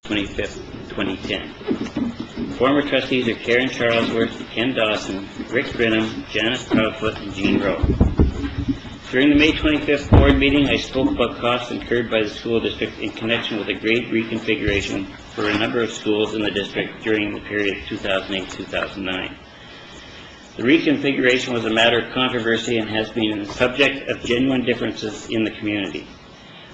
25th, 2010. Former trustees are Karen Charlesworth, Ken Dawson, Rick Brenham, Janice Proudfoot, and Jean Rowe. During the May 25th board meeting, I spoke about costs incurred by the school district in connection with a grade reconfiguration for a number of schools in the district during the period 2008-2009. The reconfiguration was a matter of controversy and has been the subject of genuine differences in the community.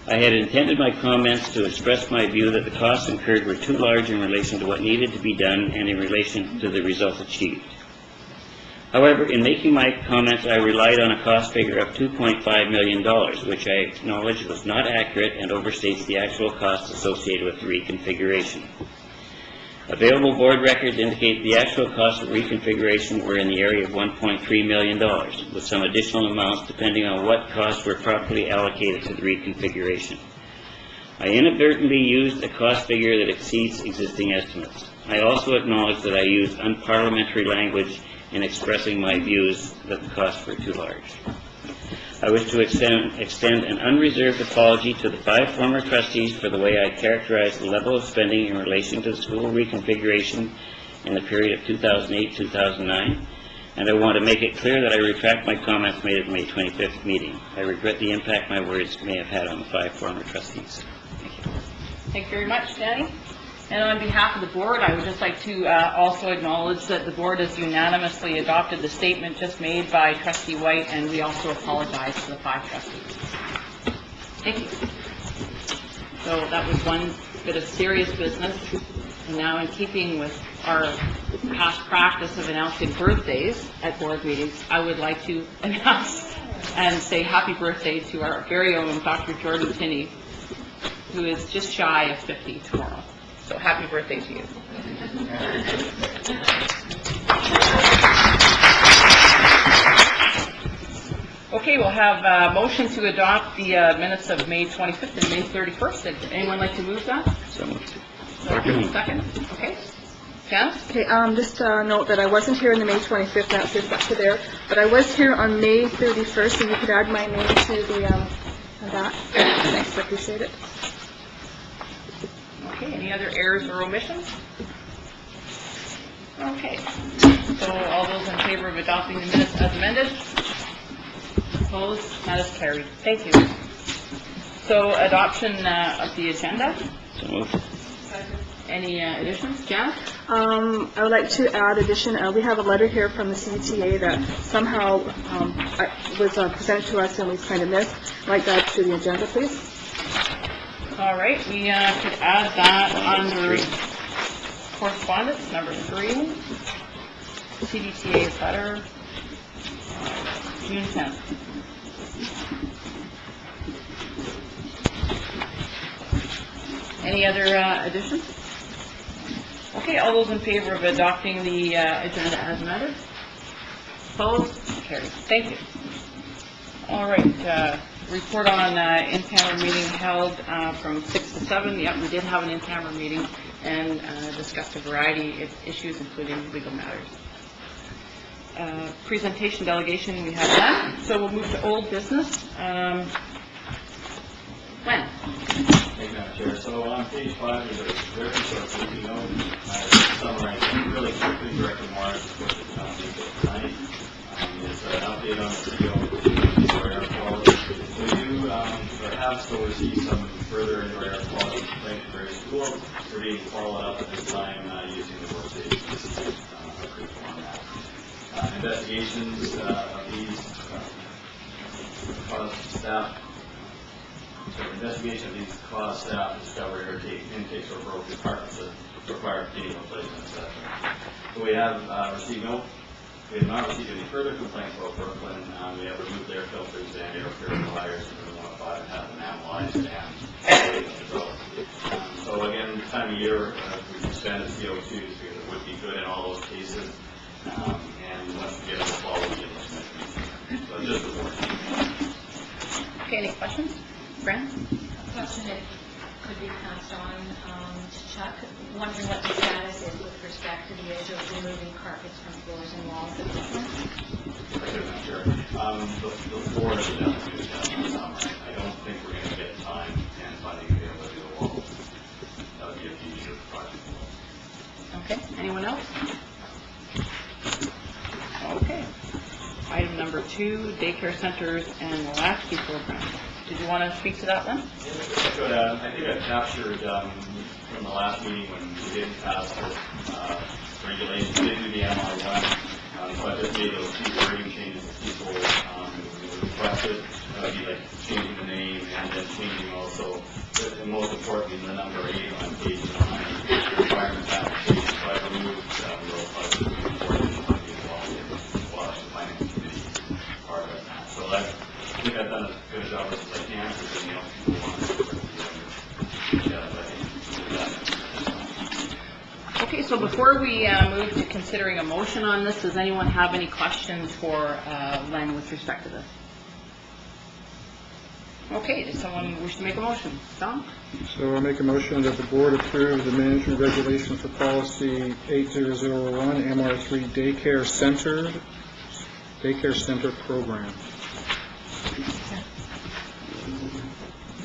I had intended my comments to express my view that the costs incurred were too large in relation to what needed to be done and in relation to the results achieved. However, in making my comments, I relied on a cost figure of $2.5 million, which I acknowledge was not accurate and overstates the actual costs associated with the reconfiguration. Available board records indicate the actual costs of reconfiguration were in the area of $1.3 million, with some additional amounts depending on what costs were properly allocated to the reconfiguration. I inadvertently used a cost figure that exceeds existing estimates. I also acknowledge that I used unparliamentary language in expressing my views that the costs were too large. I wish to extend an unreserved apology to the 5 former trustees for the way I characterized the level of spending in relation to the school reconfiguration in the period of 2008-2009, and I want to make it clear that I retract my comments made at the May 25th meeting. I regret the impact my words may have had on the 5 former trustees. Thank you. Thank you very much, Danny. And on behalf of the board, I would just like to also acknowledge that the board has unanimously adopted the statement just made by Trustee White, and we also apologize to the 5 trustees. Thank you. So that was one bit of serious business. And now, in keeping with our past practice of announcing birthdays at board meetings, I would like to announce and say happy birthday to our very own Dr. Jordan Tinney, who is just shy of 50 tomorrow. So happy birthday to you. Okay, we'll have a motion to adopt the minutes of May 25th and May 31st. Would anyone like to move that? So moved. Second. Okay. Janice? Okay, just note that I wasn't here on the May 25th, that's just up to there, but I was here on May 31st, and you could add my name to the that. Thanks, I appreciate it. Okay, any other errors or omissions? Okay, so all those in favor of adopting the minutes as amended? Opposed? That is carried. Thank you. So adoption of the agenda? So moved. Any additions? Janet? I would like to add addition, we have a letter here from the CTA that somehow was presented to us and we kind of missed. I'd like that to the agenda, please. All right, we could add that under correspondence, number 3, CDTA letter, June 10th. Any other additions? Okay, all those in favor of adopting the agenda as amended? Opposed? Carried. Thank you. All right. Report on in-camera meeting held from 6 to 7. Yep, we did have an in-camera meeting and discussed a variety of issues, including legal matters. Presentation delegation, we have none. So we'll move to old business. When? Thank you, Madam Chair. So on page 5, there's a very short briefing note. I summarize really quickly. Director Morris, of course, it's not due tonight. It's an update on the CEO indoor air quality. So you perhaps will receive some further indoor air quality complaints from various schools. We're being followed up at this time using the workstation system on that. Investigations of these caused staff. So investigation of these caused staff to discover air intakes or broken carpets that require cleaning replacement, etc. So we have received we have not received any further complaints about Brooklyn. We have removed air filters and air purifiers and modified and have them analyzed and so again, this time of year, we suspended CO2s because it would be good in all those cases. And once we get into the fall, we'll be able to make so just the warning. Okay, any questions? Fran? A question that could be passed on to Chuck. Wondering what the status is with respect to the issue of removing carpets from floors and walls at Brooklyn. Sure. The floor is definitely down in the summer. I don't think we're going to get time and funding to be able to do the walls. That would be a future future project. Okay, anyone else? Okay. Item number 2, daycare centers and Latchkey program. Did you want to speak to that one? But I think I captured from the last meeting when we did pass the regulations, we did do the MR1, so I just made those few wording changes that people requested. That would be like changing the name and then changing also, and most importantly, the number 8 on page 9, requirement application. So I removed row 5 reporting on the Water Finance Committee part of that. So I think I've done as good a job as I can, because you know, people want to Okay, so before we move to considering a motion on this, does anyone have any questions for Len with respect to this? Okay, does someone wish to make a motion? Don? So I'll make a motion that the board approve the management regulations for policy 8001, MR3 daycare center program.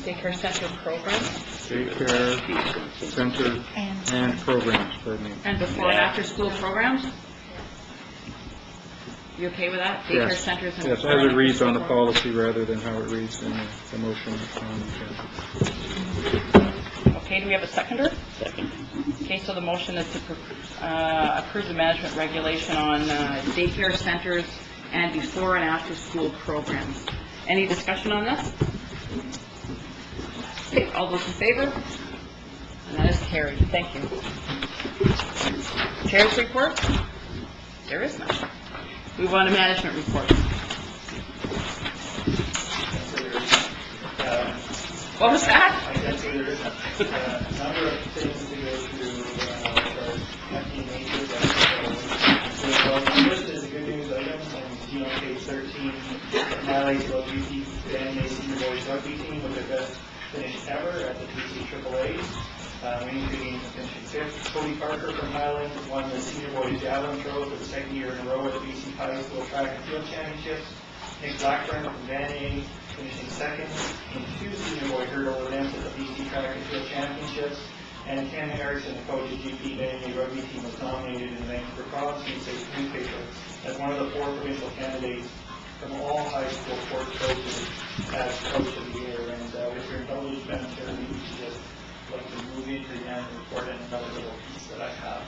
Daycare center program? Daycare center and programs, pardon me. And before and after school programs? You okay with that? Daycare Yes. centers and... Yes, as it reads on the policy rather than how it reads in the motion on the agenda. Okay, do we have a seconder? Second. Okay, so the motion is to approve the management regulation on daycare centers and before and after school programs. Any discussion on this? Okay, all those in favor? And that is carried. Thank you. Chair's report? There is none. Move on to management report. What was that? I guess there is a number of things to go through for empty nature. The first is a good news item, and you see on page 13, Highlights LGT Band Senior Boys Rugby Team with their best finish ever at the BC AAA. Winning Green finishing 5th. Cody Parker from Highland won the Senior Boys Javelin Throw for the second year in a row at the BC High School Track and Field Championships. Nick Blackburn from Van A finishing 2nd in 2 senior boy hurdle events at the BC Track and Field Championships. And Ken Erickson, the coach of GP Van A rugby team, was nominated in the Vancouver Province newspaper as one of the 4 provincial candidates from all high school sports coaches as coach of the year. And with your indulgence, Madam Chair, we just like to move into the annual report and another little piece that I have.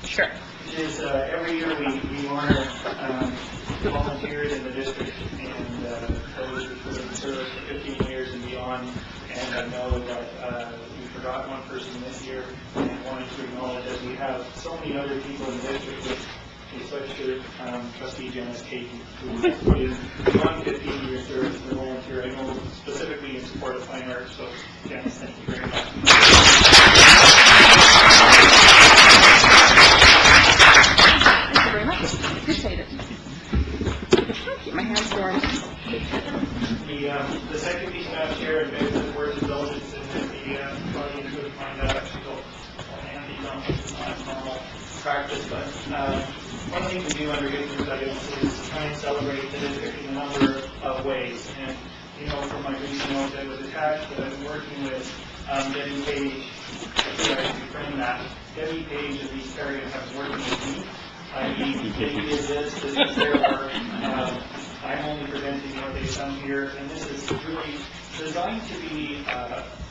Sure. Which is every year we honor volunteers in the district and those who have served for 15 years and beyond. And I know that we forgot one person this year and wanted to acknowledge that we have so many other people in the district with especially Trustee Janice Caton, who has put in beyond 15 years service as a volunteer. I know specifically in support of fine arts. So Janice, thank you very much. Thank you very much. Appreciate it. Keep my hands warm. The second piece, Madam Chair, and maybe the word indulgence, and the audience would find that actually handy. It's not normal practice, but one thing we do under Givers items is try and celebrate the district in a number of ways. And you know, from my recent note that was attached, that I've been working with Debbie Page. I reframe that. Debbie Page and these areas have been working with me. Debbie did this is their work. I'm only presenting what they've done here, and this is really designed to be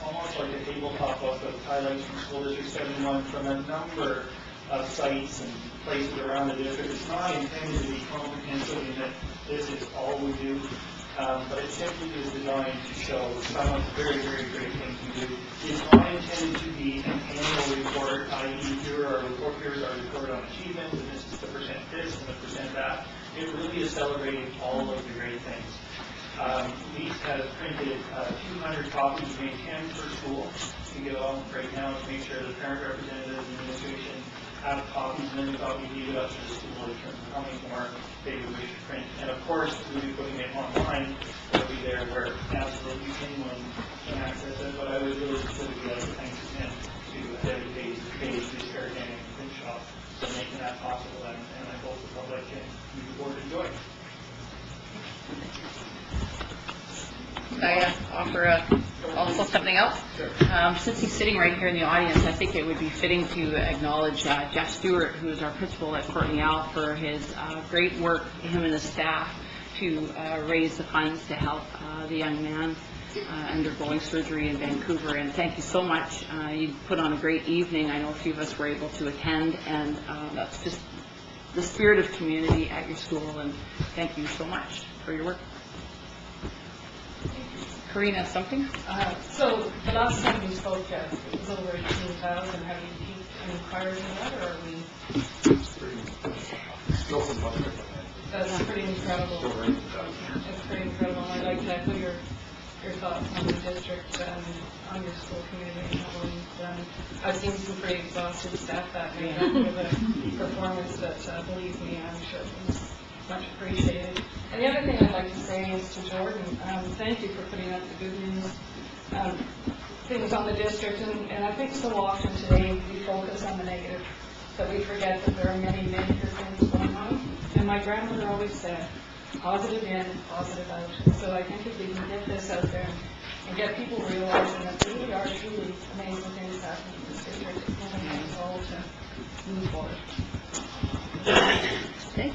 almost like a tabletop book of highlights from School District 71 from a number of sites and places around the district. It's not intended to be comprehensive in that this is all we do, but it simply is designed to show some of the very, very great things we do. It's not intended to be an annual report, i.e. here's our report on achievement, and this is the percent this and the percent that. It really is celebrating all of the great things. We have printed 200 copies, maybe 10 per school, to get along right now to make sure the parent representatives and administration have copies, and then the copies leave it up to the school in terms of how many more they would wish to print. And of course, we'll be putting it online. It'll be there where absolutely anyone can access it. But I would really specifically like to thank again to Debbie Page, who's Eric and Print Shop, for making that possible, and I hope the public can use the board enjoy. I offer a, I'll also something else. Since he's sitting right here in the audience, I think it would be fitting to acknowledge Jeff Stewart, who is our principal at Fort Niall, for his great work, him and his staff, to raise the funds to help the young man undergoing surgery in Vancouver. And thank you so much. You put on a great evening. I know a few of us were able to attend, and that's just the spirit of community at your school, and thank you so much for your work. Karina, something? So the last time we spoke, it was over 18,000. Have you peaked any prior to that, or are we? That's pretty incredible. It's pretty incredible. I'd like to echo your thoughts on the district and on your school community and what you've done. I've seen some pretty exhausted staff that made up for the performance that, believe me, I'm sure was much appreciated. And the other thing I'd like to say is to Jordan, thank you for putting out the good news things on the district. And I think so often today we focus on the negative, but we forget that there are many negative things going on. And my grandmother always said, positive in, positive out. So I think if we can get this out there and get people realizing that there really are truly amazing things happening in this district, it really helps us all to move forward. Okay.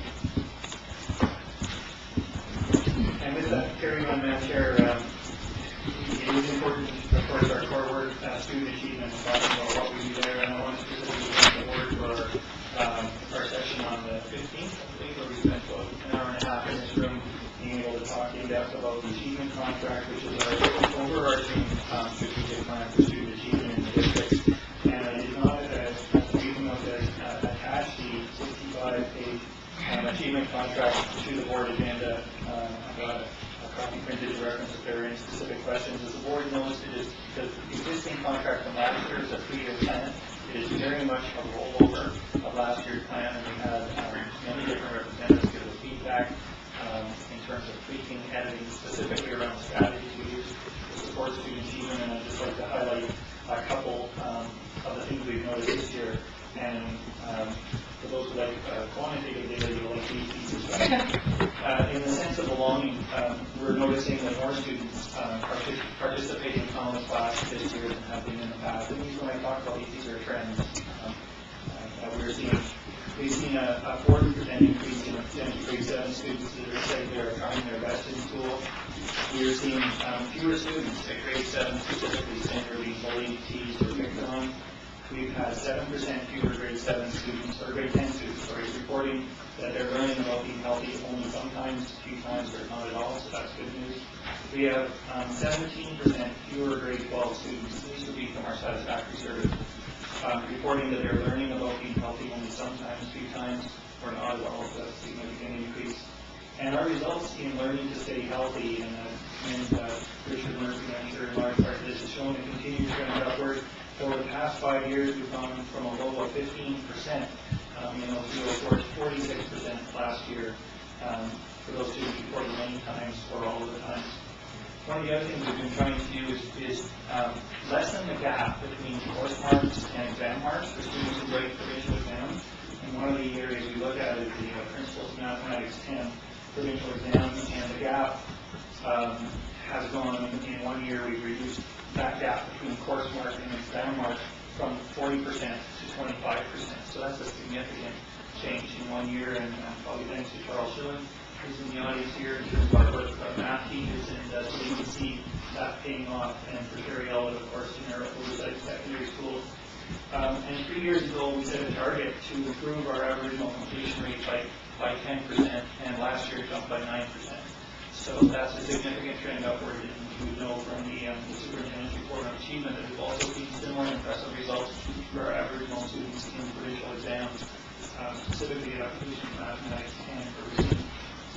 And with that, carrying on, Madam Chair, it is important, of course, our core work, student achievement, and talking about what we do there. And I want to specifically thank the board for our session on the 15th, I believe, where we spent about an hour and a half in this room being able to talk in depth about the achievement contract, which is our overarching strategic plan for student achievement in the district. And I did not, as a briefing of this, attach the 65-page achievement contract to the board agenda. I've got a copy printed to reference if there are any specific questions. As the board knows, it is the existing contract from last year is a 3-year plan. It is very much a rollover of last year's plan, and we had many different representatives give us feedback in terms of tweaking, editing, specifically around the strategies we use to support student achievement. And I'd just like to highlight a couple of the things we've noticed this year. And for those who like quantitative data, you'll like these pieces. In the sense of belonging, we're noticing that more students participate in common class this year than have been in the past. And when I talk about these are trends. We've seen a 40% increase in grade 7 students that are saying they are trying their best in school. We are seeing fewer students at grade 7 specifically saying they're being bullied, teased, or picked on. We've had 7% fewer grade 7 students, or grade 10 students, reporting that they're learning about being healthy only sometimes, a few times, or not at all, so that's good news. We have 17% fewer grade 12 students, these would be from our satisfactory survey, reporting that they're learning about being healthy only sometimes, a few times, or not at all, so that's a significant increase. And our results in learning to stay healthy, and Richard Murphy, I'm sure in large part of this, has shown a continued trend upward. Over the past 5 years, we've gone from a low of 15% towards 46% last year for those students reporting many times or all of the time. One of the other things we've been trying to do is lessen the gap between course marks and exam marks for students who write provincial exams. And one of the areas we look at is the Principles of Mathematics 10 provincial exams, and the gap has gone, in 1 year, we've reduced that gap between course mark and exam mark from 40% to 25%. So that's a significant change in 1 year, and probably thanks to Charles Schilling, who's in the audience here, in terms of our work with math teachers, and so you can see that paying off, and for Sherry Elwood, of course, in our oversight secondary schools. And 3 years ago, we set a target to improve our Aboriginal completion rate by 10%, and last year it jumped by 9%. So that's a significant trend upward, and we know from the superintendent's report on achievement that we've also seen similar impressive results for our Aboriginal students in provincial exams, specifically application of mathematics and for recent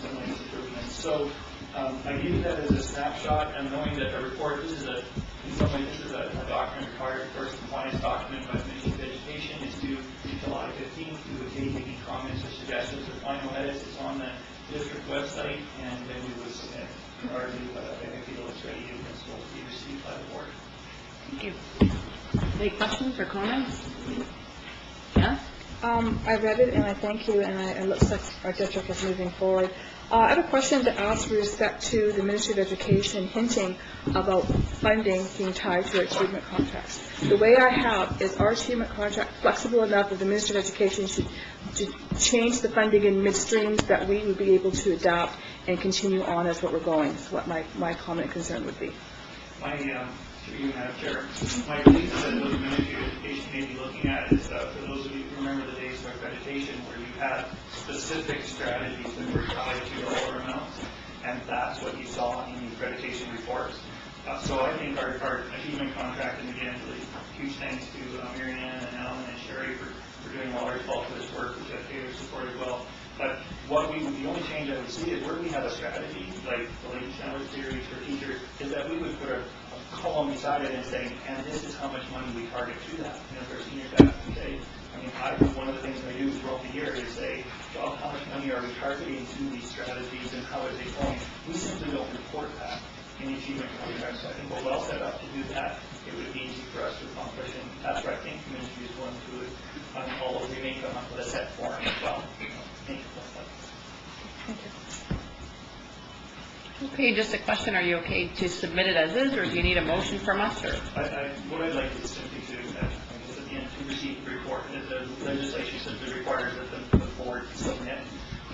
similar improvements. So I give you that as a snapshot, and knowing that the report, in some ways, this is a document required, of course, compliance document by the Ministry of Education. It's due July 15th. We would take any comments or suggestions or final edits. It's on the district website, and then we would submit our new feel it's ready and it's supposed to be received by the board. Thank you. Any questions or comments? Yeah? I read it, and I thank you, and it looks like our district is moving forward. I have a question to ask with respect to the Ministry of Education hinting about funding being tied to our achievement contracts. The way I have is our achievement contract flexible enough that the Ministry of Education should change the funding in midstream so that we would be able to adapt and continue on as what we're going. That's what my comment and concern would be. Through you, Madam Chair, my belief is that what the Ministry of Education may be looking at is, for those of you who remember the days of accreditation where you had specific strategies that were tied to dollar amounts, and that's what you saw in the accreditation reports. So I think our achievement contract, and again, really huge thanks to Mary Ann and Alan and Sherry for doing a large bulk of this work, which I Taylor support as well. But the only change I would see is where we have a strategy, like the latent challenge series for teachers, is that we would put a column beside it and say, and this is how much money we target to that. And for senior staff, we say, one of the things I do throughout the year is say, well, how much money are we targeting to these strategies and how is it going? We simply don't report that in the achievement contract. So I think we're well set up to do that. It would be easy for us to accomplish, and that's where I think the ministry is going to it. Although we may come up with a set form as well. Thank you. Okay, just a question, are you okay to submit it as is, or do you need a motion from us, or? What I'd like is simply to, at the end, to receive the report. The legislation simply requires that the board submit,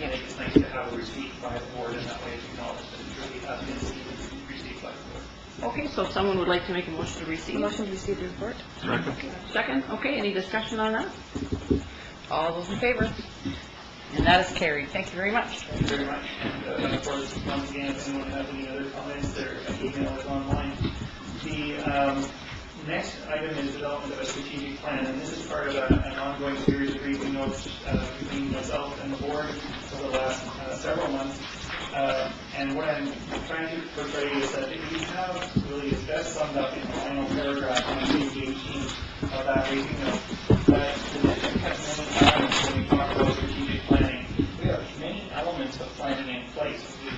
and it's nice to have a receipt by the board, and that way it's acknowledged that it really has been received by the board. Okay, so if someone would like to make a motion to receive? Motion to receive the report. Second, okay, any discussion on that? All those in favor? And that is carried. Thank you very much. Thank you very much. And of course, once again, if anyone has any other comments, their email is online. The next item is development of a strategic plan, and this is part of an ongoing series of briefing notes between myself and the board over the last several months. And what I'm trying to portray is that we have really is best summed up in the final paragraph on page 18 of that briefing note. But the district has many elements when we talk about strategic planning. We have many elements of planning in place. We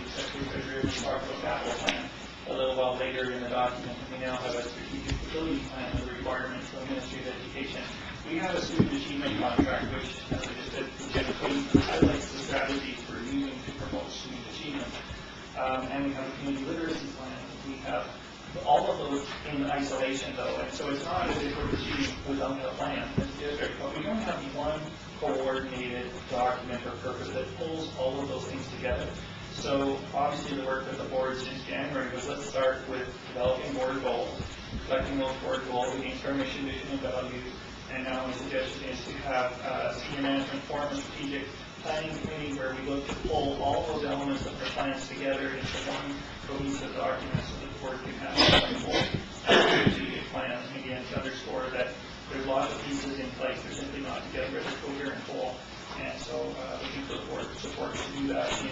talked about capital plan a little while later in the document, and we now have a strategic facility plan with requirements from the Ministry of Education. We have a student achievement contract, which, as I just said, generally highlights the strategies we're using to promote student achievement. And we have a community literacy plan. We have all of those in isolation, though, and so it's not as if we're proceeding without a plan as a district, but we don't have one coordinated document or purpose that pulls all of those things together. So obviously the work that the board since January was, let's start with developing board goals, collecting those board goals against our mission, vision, and values, and now my suggestion is to have senior management form a strategic planning committee where we look to pull all those elements of the plans together into one cohesive document so that the board can have a full strategic plan. And again, to underscore that there's lots of pieces in place. They're simply not together as a coherent whole. And so looking for the board's support to do that in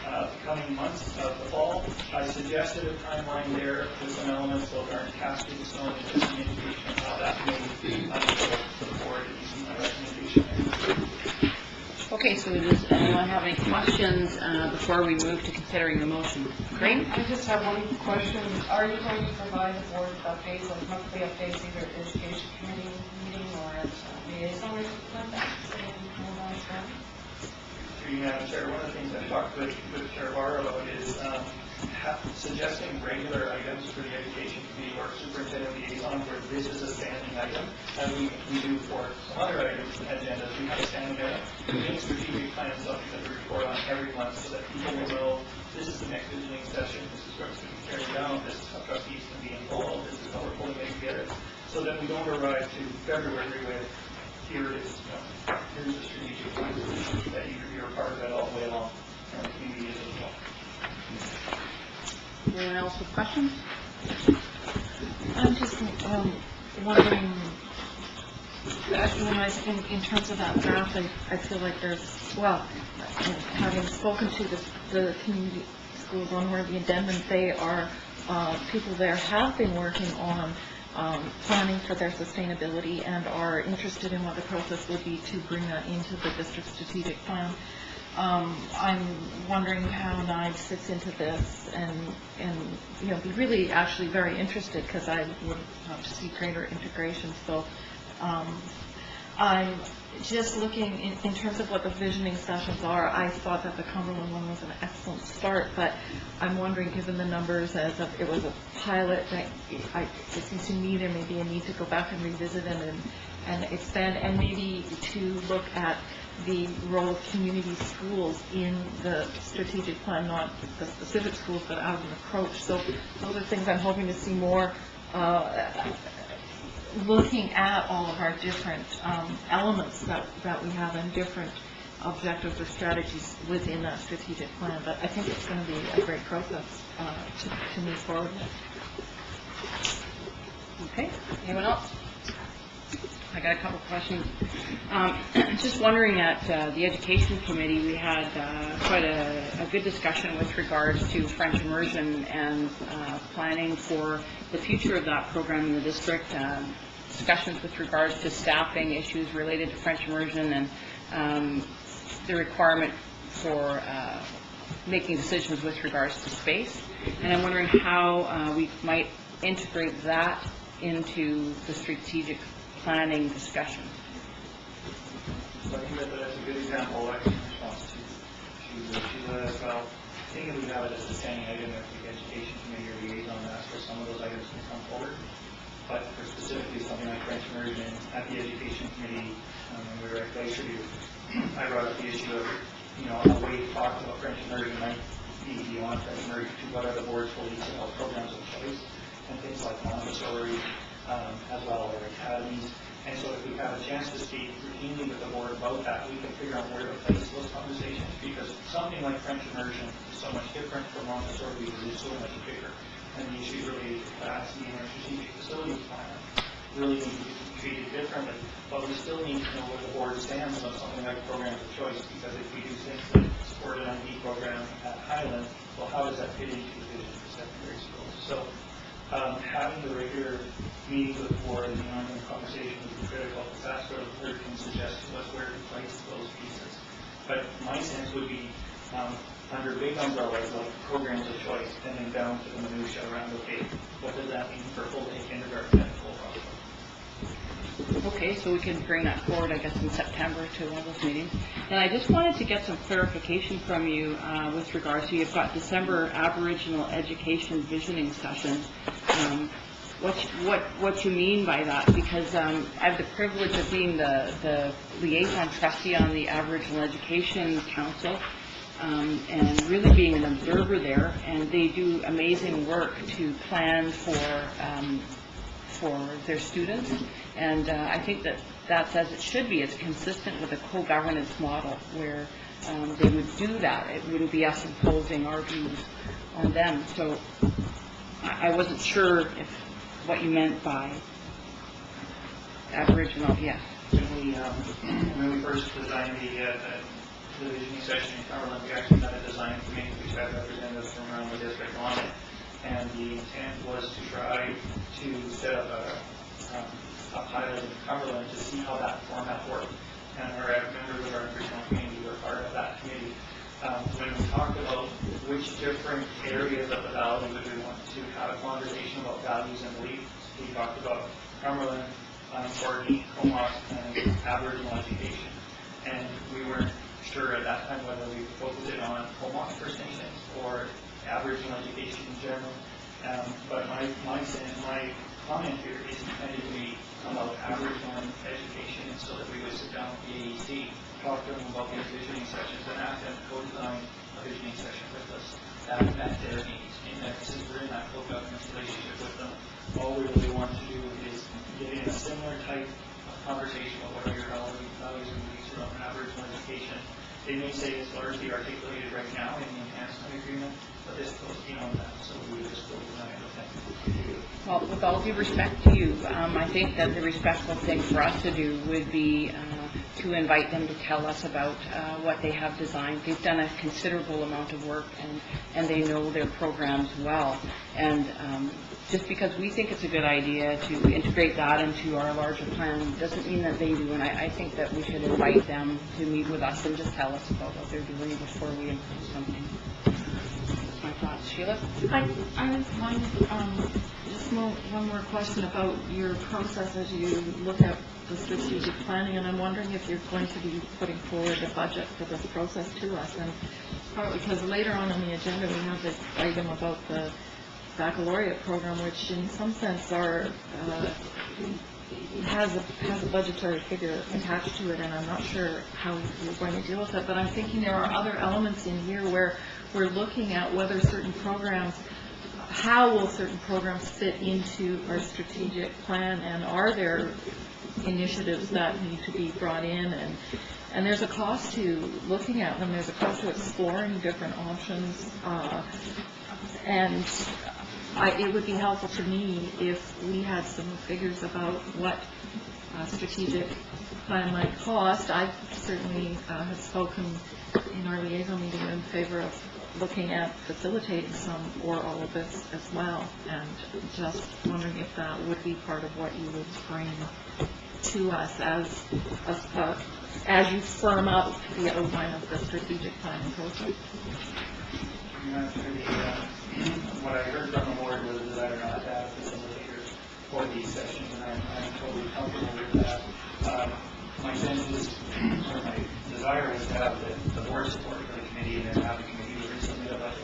the coming months of the fall. I suggested a timeline there with some elements that aren't cast in stone, and just an indication of how that may unfold to the board, and you see my recommendation. Okay, so does anyone have any questions before we move to considering the motion? Green? I just have one question. Are you going to provide the board updates, like monthly updates, either at the education committee meeting or at liaison or something like that? Madam Chair, one of the things I talked with Chair Barr about is suggesting regular items for the education committee or superintendent liaison where this is a standing item, as we do for some other items in the agenda. We have a standing item. We make strategic plans something that we report on every month so that people will know this is the next visioning session, this is what's going to be carried down, this is how trustees can be involved, this is how we're pulling it together, so that we don't arrive to February with here it is, here's the strategic plan that you're part of that all the way along, and the community is as well. Anyone else with questions? I'm just wondering, in terms of that draft, I feel like there's, well, having spoken to the community schools on where the addendum, they are, people there have been working on planning for their sustainability and are interested in what the process would be to bring that into the district strategic plan. I'm wondering how NIDE fits into this and be really actually very interested because I would love to see greater integration. So I'm just looking in terms of what the visioning sessions are. I thought that the Cumberland one was an excellent start, but I'm wondering, given the numbers as of, it was a pilot, that it seems to me there may be a need to go back and revisit them and expand, and maybe to look at the role of community schools in the strategic plan, not the specific schools, but as an approach. So those are things I'm hoping to see more, looking at all of our different elements that we have and different objectives or strategies within that strategic plan. But I think it's going to be a great process to move forward with. Okay, anyone else? I got a couple questions. Just wondering, at the Education Committee, we had quite a good discussion with regards to French immersion and planning for the future of that program in the district. Discussions with regards to staffing issues related to French immersion and the requirement for making decisions with regards to space. And I'm wondering how we might integrate that into the strategic planning discussion. So I think that's a good example, in response to Sheila as well. I think if we have it as a standing item at the Education Committee or liaison, that's where some of those items can come forward. But for specifically something like French immersion at the Education Committee, when we were at Glacier View, I brought up the issue of, a way to talk about French immersion might be beyond French immersion to what other boards will lead to help programs of choice and things like Montessori, as well, or academies. And so if we have a chance to speak routinely with the board about that, we can figure out where to place those conversations, because something like French immersion is so much different from Montessori because it's so much bigger. And the issues related to capacity and our strategic facilities plan really need to be treated differently. But we still need to know where the board stands on something like programs of choice, because if we do things like support an ID program at Highland, well, how does that fit into the vision for secondary schools? So having the regular meetings with the board and the ongoing conversation would be critical, because that's where the board can suggest to us where to place those pieces. But my sense would be under big umbrellas like programs of choice, and then down to the minutiae around, okay, what does that mean for full-day kindergarten and full hospital? Okay, so we can bring that forward, I guess, in September to one of those meetings. And I just wanted to get some clarification from you with regards to, you've got December Aboriginal Education Visioning Session. What you mean by that? Because I have the privilege of being the liaison trustee on the Aboriginal Education Council, and really being an observer there, and they do amazing work to plan for their students, and I think that that's as it should be. It's consistent with a co-governance model where they would do that. It wouldn't be us imposing our views on them. So I wasn't sure if what you meant by Aboriginal. Yeah. When we first designed the visioning session in Cumberland, we actually had a design committee which had representatives from around the district on it. And the intent was to try to set up a pilot in Cumberland to see how that format worked. And our members of our Aboriginal community were part of that committee. When we talked about which different areas of the valley would we want to have a conversation about values and beliefs, we talked about Cumberland, Courtenay, Comox, and Aboriginal education. And we weren't sure at that time whether we focused it on Comox First Nations or Aboriginal education in general. But my comment here is intended to be about Aboriginal education, so that we would sit down with the AEC, talk to them about these visioning sessions, and ask them to co-design a visioning session with us that met their needs. And that since we're in that co-governance relationship with them, all we really want to do is get in a similar type of conversation about what are your values and beliefs around Aboriginal education. They may say it's largely articulated right now in the enhancement agreement, but this goes beyond that, so we would just go design it with them. Well, with all due respect to you, I think that the respectful thing for us to do would be to invite them to tell us about what they have designed. They've done a considerable amount of work, and they know their programs well. And just because we think it's a good idea to integrate that into our larger plan doesn't mean that they do. And I think that we should invite them to meet with us and just tell us about what they're doing before we impose something. my thoughts. Sheila? I was wondering, just one more question about your process as you look at the strategic planning, and I'm wondering if you're going to be putting forward a budget for this process to us, and partly because later on in the agenda, we have this item about the baccalaureate program, which in some sense has a budgetary figure attached to it, and I'm not sure how you're going to deal with it, but I'm thinking there are other elements in here where we're looking at whether certain programs, how will certain programs fit into our strategic plan, and are there initiatives that need to be brought in, and there's a cost to looking at them, there's a cost to exploring different options, and it would be helpful to me if we had some figures about what a strategic plan might cost. I certainly have spoken in our liaison meeting in favor of looking at facilitating some or all of this as well, and just wondering if that would be part of what you would bring to us as you firm up the outline of the strategic planning process. What I heard from the board was that I would not have facilitators for these sessions, and I'm totally comfortable with that. My sense is, or my desire was to have the board support for the committee, and then have the committee recently, but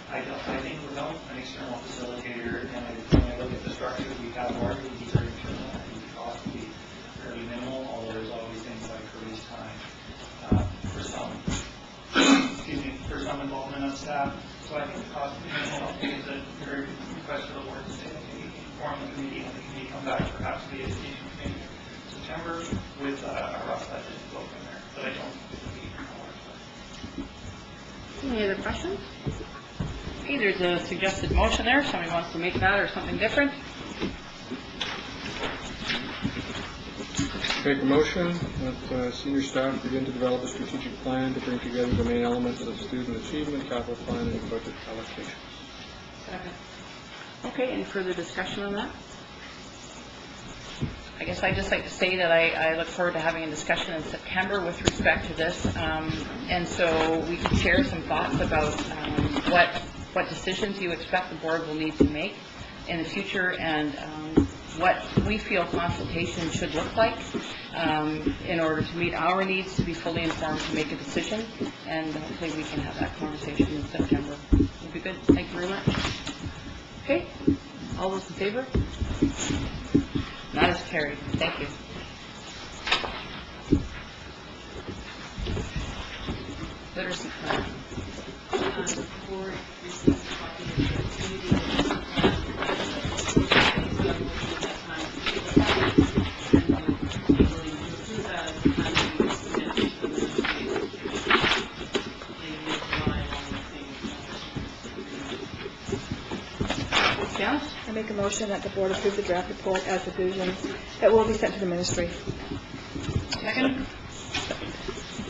I think without an external facilitator, and when I look at the structure we have already, these are internal, I think the cost would be fairly minimal, although there's always things like release time for some involvement on staff. So I think the cost would be minimal. I think it's a very good request for the board to say that maybe inform the committee, and the committee come back perhaps to the education committee in September with a rough budget to go from there. But I don't think it would be Any other questions? Okay, there's a suggested motion there. Somebody wants to make that or something different? Make a motion that senior staff begin to develop a strategic plan to bring together the main elements of student achievement, capital planning, and budget allocation. Second. Okay, any further discussion on that? I guess I'd just like to say that I look forward to having a discussion in September with respect to this, and so we can share some thoughts about what decisions you expect the board will need to make in the future, and what we feel consultation should look like in order to meet our needs, to be fully informed, to make a decision, and hopefully we can have that conversation in September. Would be good. Thank you very much. Okay, all those in favor? That is carried. Thank you. Literacy plan. The board received a copy of the community I make a motion that the board approve the draft report as revisions that will be sent to the ministry. Second.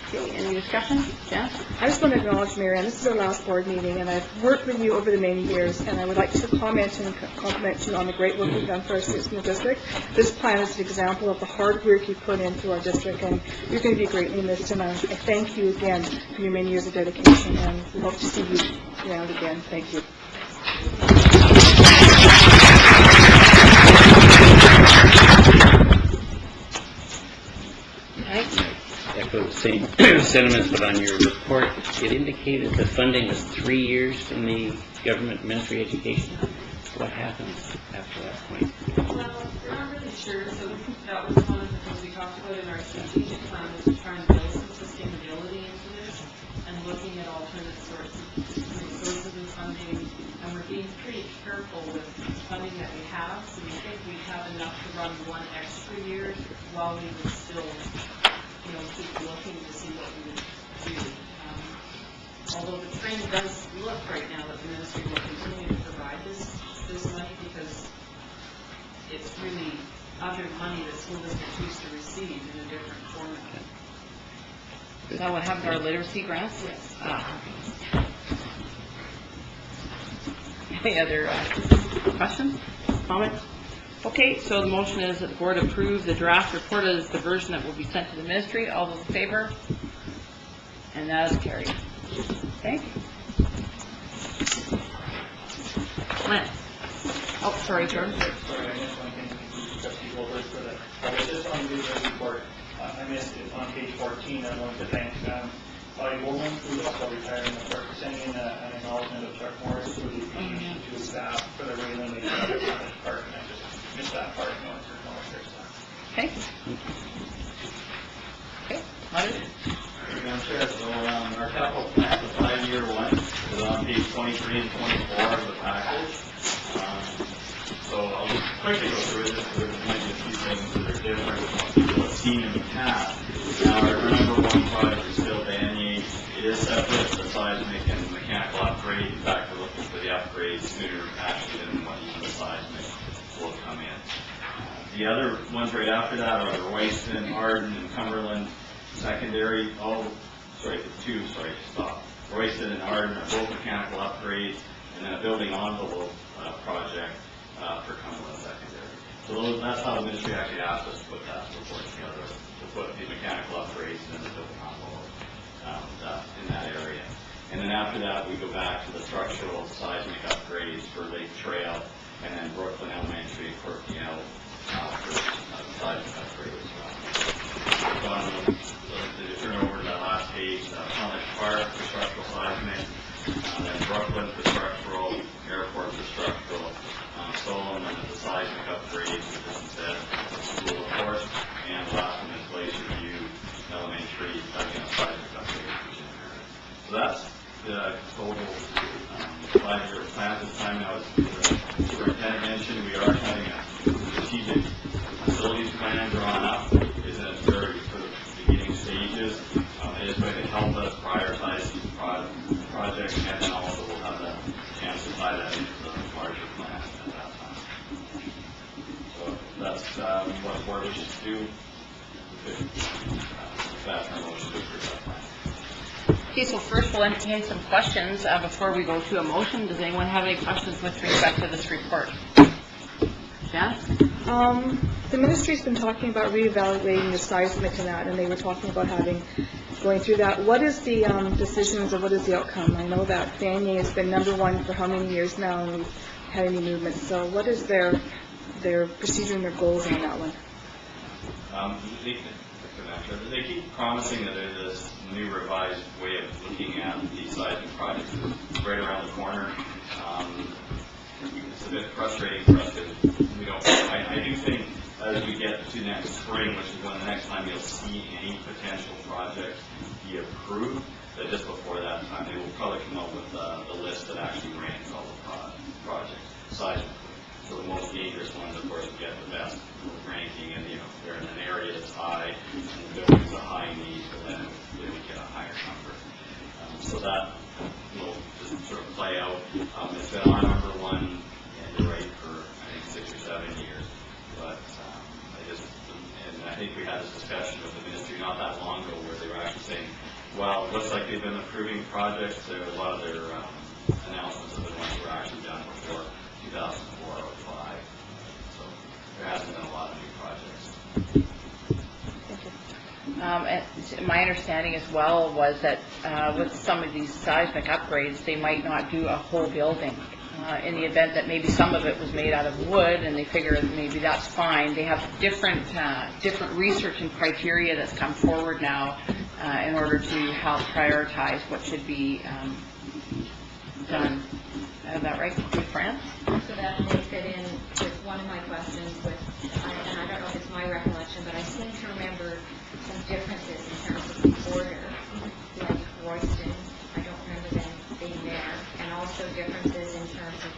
Okay, any discussion? Jan? I just want to acknowledge, Mary Ann, this is our last board meeting, and I've worked with you over the many years, and I would like to comment and compliment you on the great work you've done for our students in the district. This plan is an example of the hard work you put into our district, and you're going to be greatly missed, and I thank you again for your many years of dedication, and we hope to see you around again. Thank you. Echo the same sentiments, but on your report, it indicated the funding was 3 years from the government ministry education. What happens after that point? Well, we're not really sure, so that was one of the things we talked about in our strategic plan, was to try and build some sustainability into this, and looking at alternate sources of funding, and we're being pretty careful with the funding that we have, so we think we have enough to run one extra year while we would still keep looking to see what we would do. Although the trend does look right now that the ministry will continue to provide this money, because it's really other money that school districts used to receive in a different format. Is that what happened to our literacy grants? Yes. Any other questions, comments? Okay, so the motion is that the board approve the draft report as the version that will be sent to the ministry. All those in favor? And that is carried. Okay. Lynn? Oh, sorry, George. Sorry, I missed one thing. Trustee Goldberg for that. I was just on the video report. I missed it on page 14. I wanted to thank Audie Woolman, who is also retiring, for sending in an acknowledgement of Chuck Morris for the appreciation to his staff for the really limited project on his part. And I just missed that part. No, it's acknowledged their staff. Okay. Okay, Audrey? Madam Chair, so our capital plan, the 5-year one, is on page 23 and 24 of the package. So I'll just quickly go through it, just because there might be a few things that are different from what people have seen in the past. Now, our number one project is still Banyan. It is separate, the seismic and mechanical upgrade. In fact, we're looking for the upgrades sooner actually than what even the seismic will come in. The other ones right after that are the Royston, Arden, and Cumberland secondary. Royston and Arden are both mechanical upgrades, and then a building envelope project for Cumberland secondary. So that's how the ministry actually asked us to put that report together, to put the mechanical upgrades and then the building envelope in that area. And then after that, we go back to the structural seismic upgrades for Lake Trail, and then Brooklyn Elementary and Corkiel for seismic upgrade as well. So I'm going to turn over to that last page, College Park for structural seismic, then Brooklyn for structural, Airport for structural, Solon and the seismic upgrades, which is instead school of course, and last one is Glacier View Elementary, again, seismic upgrades. So that's the total 5-year plan. This time, now, as the superintendent mentioned, we are having a strategic facilities plan drawn up. It's in its very sort of beginning stages. It is going to help us prioritize these projects, and then also we'll have the chance to tie that into the larger plan at that time. So that's what the board wishes to do. That's our motion to approve that plan. Okay, so first we'll entertain some questions before we go to a motion. Does anyone have any questions with respect to this report? Janice? The ministry's been talking about reevaluating the seismic and that, and they were talking about going through that. What is the decisions or what is the outcome? I know that Banyan has been number one for how many years now, and we've had any movement. So what is their procedure and their goals on that one? They keep promising that there's this new revised way of looking at these seismic projects. It's right around the corner. It's a bit frustrating for us because we don't. I do think as we get to next spring, which is when the next time you'll see any potential projects be approved, that just before that time they will probably come up with the list that actually ranks all the projects seismically. So the most dangerous ones, of course, get the best ranking, and they're in an area that's high, and the building's a high need, so then we get a higher number. So that will just sort of play out. It's been our number one and right for I think 6 or 7 years. But I think we had this discussion with the ministry not that long ago where they were actually saying, well, it looks like they've been approving projects. There a lot of their announcements have been ones that were actually done before 2004 or 5. So there hasn't been a lot of new projects. And my understanding as well was that with some of these seismic upgrades, they might not do a whole building. In the event that maybe some of it was made out of wood, and they figure maybe that's fine. They have different research and criteria that's come forward now in order to help prioritize what should be done. Is that right, Fran? So that may fit in with one of my questions and I don't know if it's my recollection, but I seem to remember some differences in terms of the border, like Royston. I don't remember them being there, and also differences in terms of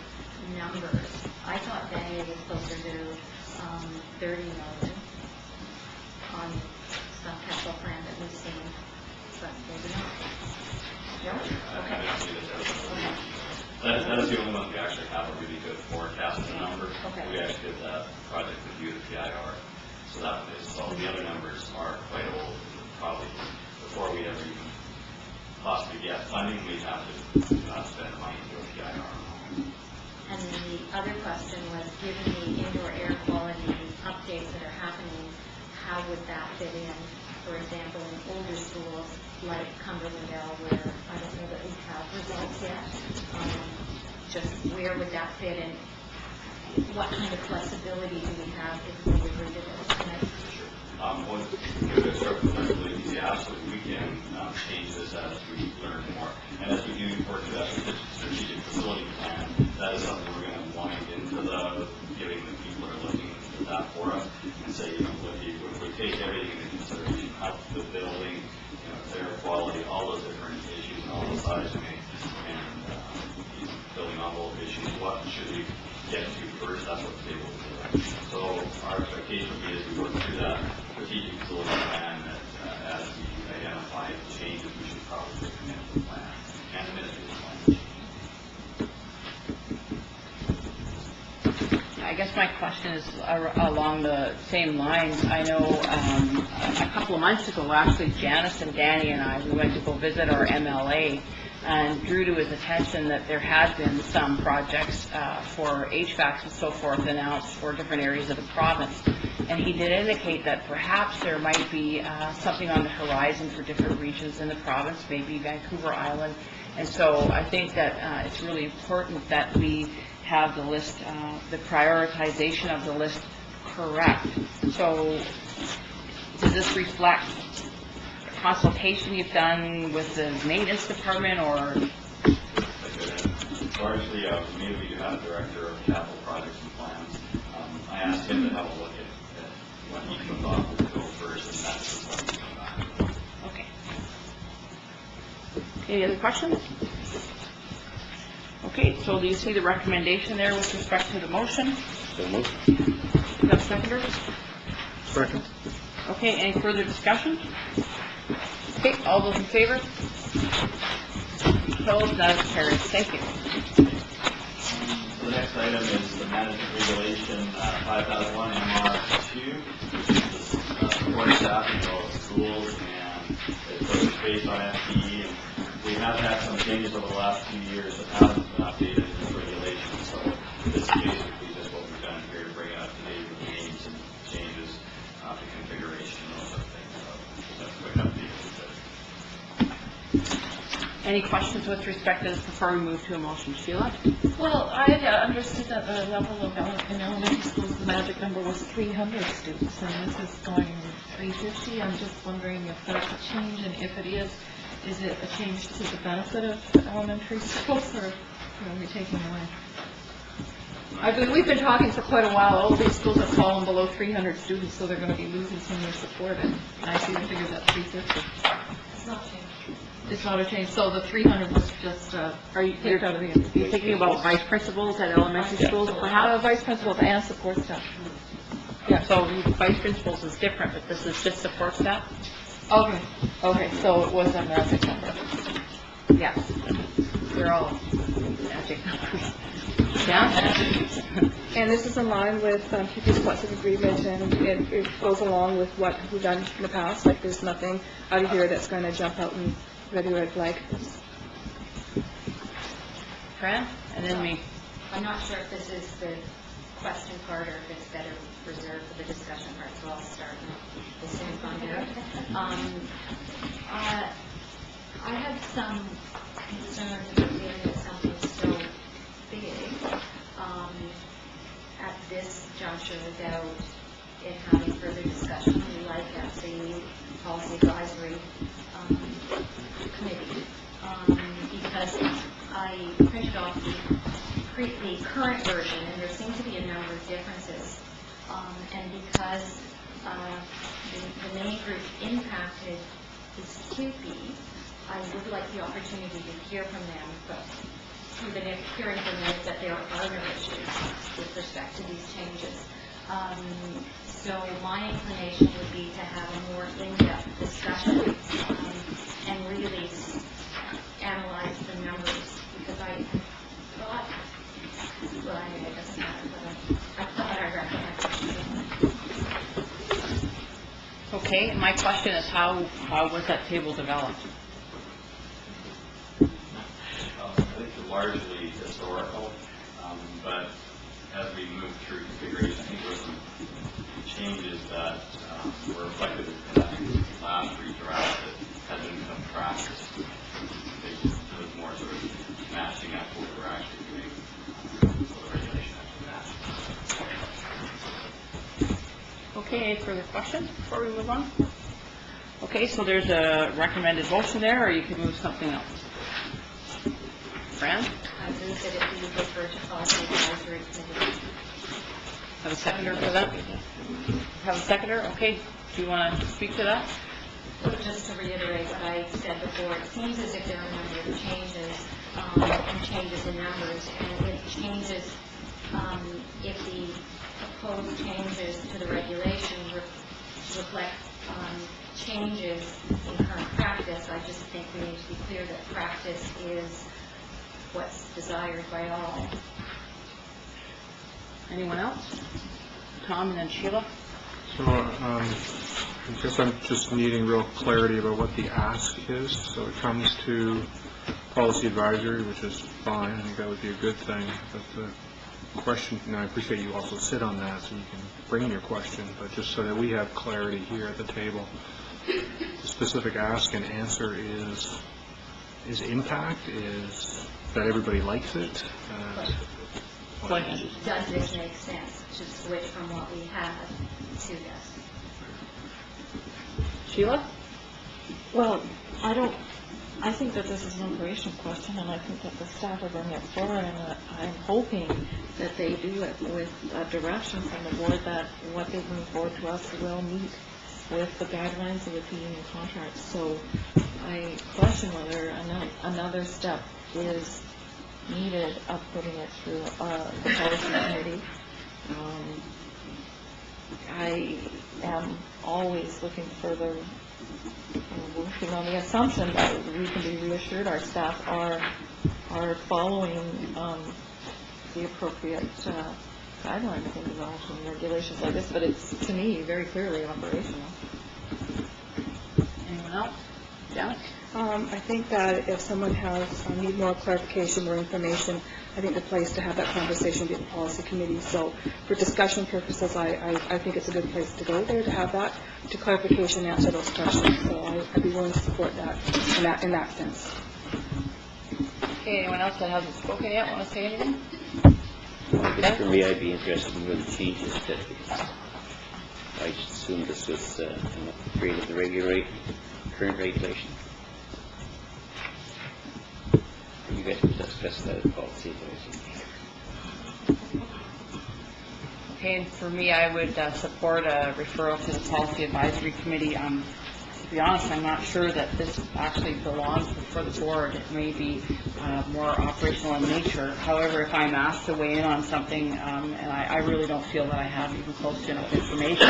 numbers. I thought Banyan was closer to 30 million on some capital plan that we've seen, but maybe not. Yeah? Okay. That is the only one we actually have a really good forecast of the numbers. Okay. We actually did that project review the PIR. So that is, so the other numbers are quite old. Probably before we ever even possibly get funding, we'd have to spend money to do a PIR. And the other question was, given the indoor air quality updates that are happening, how would that fit in for example, in older schools like Cumberland Dell, where I don't know that we have results yet. Just where would that fit in? What kind of flexibility do we have if we agree to this tonight? Well, to start with flexibility, yeah, absolutely, we can change this as we learn more. And as we do work through that strategic facility plan, that is something we're going to wind into the giving the people that are looking at that for us and say, you know, if we take everything into consideration, how the building, you know, their quality, all those different issues and all the sizing and you know, building envelope issues, what should we get to first? That's what the table is. So our expectation would be as we work through that strategic facility plan that as we identify changes, we should probably commit to the plan and administrative plan. I guess my question is along the same lines. I know a couple of months ago, actually, Janice and Danny and I, we went to go visit our MLA and drew to his attention that there had been some projects for HVACs and so forth announced for different areas of the province. And he did indicate that perhaps there might be something on the horizon for different regions in the province, maybe Vancouver Island. And so I think that it's really important that we have the list, the prioritization of the list correct. So does this reflect consultation you've done with the maintenance department, or? Largely, me, we do have a director of capital projects and plans. I asked him to have a look at what he thought would go first, and that's what we come back with. Okay. Any other questions? Okay, so do you see the recommendation there with respect to the motion? So moved. Do you have seconders? Second. Okay, any further discussion? Okay, all those in favor? Opposed, that is carried. Thank you. The next item is the management regulation 5001 MR2, which is the support staff in all schools, and it's based on FTE. And we have had some changes over the last few years that haven't been updated in this regulation. So this is basically just what we've done here, bring it up to date with names and changes to configuration and those sort of things. So that's a quick update. Any questions with respect to this before we move to a motion? Sheila? Well, I understood that the level of in elementary schools, the magic number was 300 students, and this is going 350. I'm just wondering if that's a change, and if it is it a change to the benefit of elementary schools, or are we taking away? I believe we've been talking for quite a while. All of these schools have fallen below 300 students, so they're going to be losing some of their support, and I see the figures at 350. It's not changed. It's not a change, so the 300 was just, Are you take out of the... you're thinking about vice principals at elementary schools, perhaps? Vice principals and support staff. Yeah, so vice principals is different, but this is just support staff? Okay, so it was a magic number. Yes. They're all magic numbers. Yeah? And this is in line with people's collective agreement, and it goes along with what we've done in the past. Like, there's nothing out of here that's going to jump out and ready red flag. Fran? And then me. I'm not sure if this is the question part or if it's better reserved for the discussion part, so I'll start as soon as I'm there. I have some concerns with dealing with something so big at this juncture without it having further discussion. We like the policy advisory committee because I printed off the current version, and there seem to be a number of differences. And because the main group impacted is QP, I would like the opportunity to hear from them, but through the hearing from them that there are other issues with respect to these changes. So my inclination would be to have a more in-depth discussion and really analyze the numbers, because I thought, well, anyway, it doesn't matter, but I thought I recommended. Okay, my question is how was that table developed? I think it's largely historical, but as we move through configuration, I think there were some changes that were reflected in that last further questions before we move on? Okay, so there's a recommended motion there, or you could move something else. Fran, I move that it be referred to policy advisory committee. have a seconder for that? Have a seconder? Okay, do you want to speak to that? Just to reiterate what I said before, it seems as if there are a number of changes, and changes in numbers, and if changes, if the proposed changes to the regulation reflect changes in current practice, I just think we need to be clear that practice is what's desired by all. Anyone else? Tom and then Sheila? So, I guess I'm just needing real clarity about what the ask is. So it comes to policy advisory, which is fine. I think that would be a good thing. But the question, and I appreciate you also sit on that so you can bring your question, but just so that we have clarity here at the table, the specific ask and answer is impact, is that everybody likes it? Does this make sense to switch from what we have to this? Sheila? Well, I think that this is an operational question, and I think that the staff are bringing it forward, and I'm hoping that they do it with a direction from the board that what they bring forward to us will meet with the guidelines of the union contract. So I question whether another step is needed of putting it through the policy committee. I am always looking further, working on the assumption that we can be reassured our staff are following the appropriate guidelines and developing regulations like this, but it's, to me, very clearly operational. Anyone else? Janet? I think that if someone has, need more clarification, more information, I think the place to have that conversation would be the policy committee. So for discussion purposes, I think it's a good place to go there to have that, to clarification, answer those questions. So I'd be willing to support that in that sense. Okay, anyone else that hasn't spoken yet want to say anything? For me, I'd be interested in the changes that I just assumed this was created the current regulation. You guys would discuss that at policy advisory. Okay, and for me, I would support a referral to the policy advisory committee. To be honest, I'm not sure that this actually belongs before the board. It may be more operational in nature. However, if I'm asked to weigh in on something, and I really don't feel that I have even close to enough information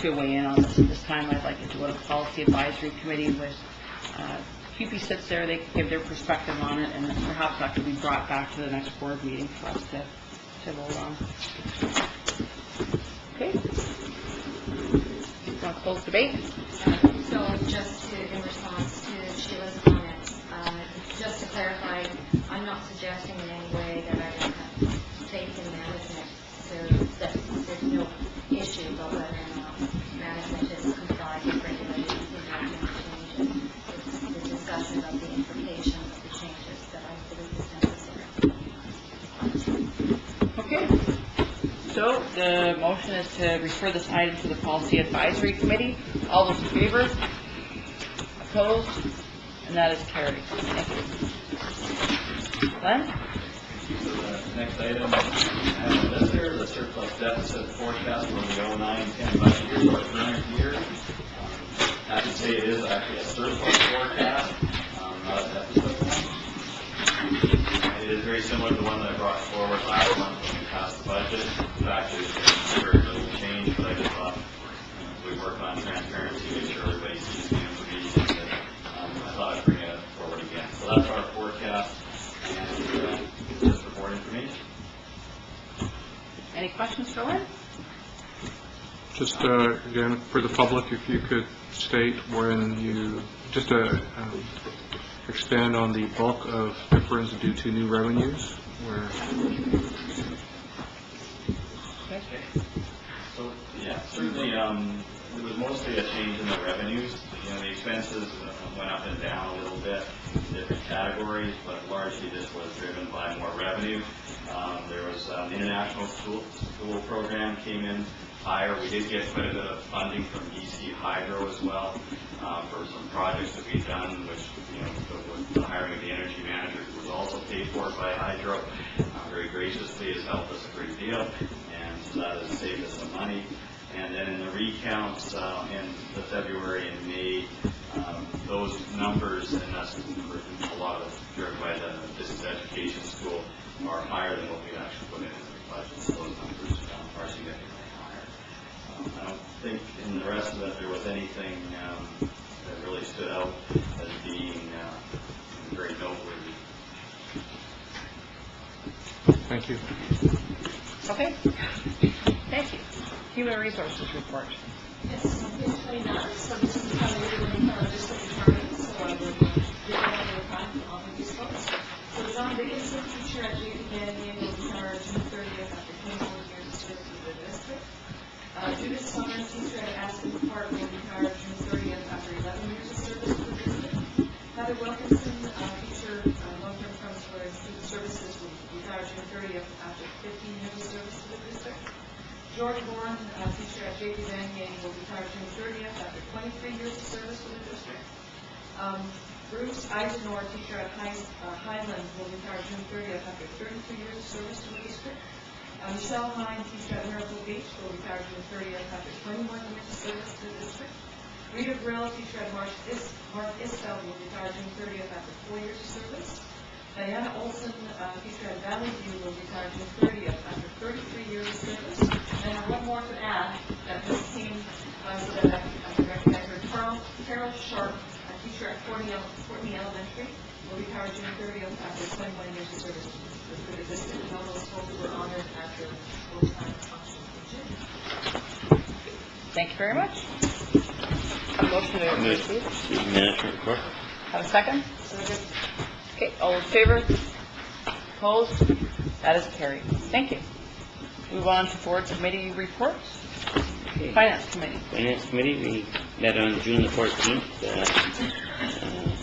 to weigh in on this time, I'd like it to go to the policy advisory committee with QP sits there, they can give their perspective on it, and perhaps that could be brought back to the next board meeting for us to vote on. Okay? Want to close debate? So just in response to Sheila's comments, just to clarify, I'm not suggesting in any way that I don't have faith in management, that there's no issue about whether or not management is complied with regulations and making changes. It's the discussion of the implications of the changes that I believe is necessary. Okay. So the motion is to refer this item to the policy advisory committee. All those in favor? Opposed? And that is carried. Thank you. Glenn? So the next item, I have a list here, the surplus deficit forecast for the 09-10 budget year, so our current year. I should say it is actually a surplus forecast, not a deficit one. It is very similar to the one that I brought forward last month when we passed the budget. It's actually very little change, but I just thought we work on transparency, make sure everybody sees the information. I thought I'd bring it forward again. So that's our forecast, and just for board information. Any questions for Lynn? Just again, for the public, if you could state when you, just expand on the bulk of difference due to new revenues, where... Okay. So, yeah, certainly, it was mostly a change in the revenues. You know, the expenses went up and down a little bit in different categories, but largely this was driven by more revenue. There was an international school program came in higher. We did get quite a bit of funding from BC Hydro as well for some projects that we've done, which, the hiring of the energy manager was also paid for by Hydro. Very graciously has helped us a great deal, and so that has saved us some money. And then in the recounts in the February and May, those numbers, and that's a lot of driven by the distance education school, are higher than what we actually put in the budget. So those numbers are significantly higher. I don't think in the rest of it there was anything that really stood out as being very noteworthy. Thank you. Okay. Thank you. Human Resources Report. Yes, on page 29, so this is the kind of really district department, so I will give it over time for all of these folks. So John Dickinson, teacher at J.P. Gagnon, will retire June 30th after 24 years of service with the district. Judith Summer, teacher at Aspen Park, will retire June 30th after 11 years of service with the district. Heather Wilkinson, teacher, long-term premise for student services, will retire June 30th after 15 years of service with the district. Jordan Bourne, teacher at J.P. Gagnon, will retire June 30th after 23 years of service with the district. Bruce Eisenor, teacher at Highland, will retire June 30th after 32 years of service to the district. Michelle Hine, teacher at Miracle Beach, will retire June 30th after 21 years of service to the district. Rita Brill, teacher at Mark Isfeld, will retire June 30th after 4 years of service. Diana Olson, teacher at Valley View, will retire June 30th after 33 years of service. And I have one more to add that just came so that I can recognize her. Carol Sharp, a teacher at Courtney Elementary, will retire June 30th after 21 years of service with the district. And all those folks were honored at their full-time function. Thank you very much. A motion to receive. Student management report. Have a second? Okay, all in favor? Opposed? That is carried. Thank you. Move on to board committee reports. Okay. Finance Committee. Finance Committee, we met on June the 14th.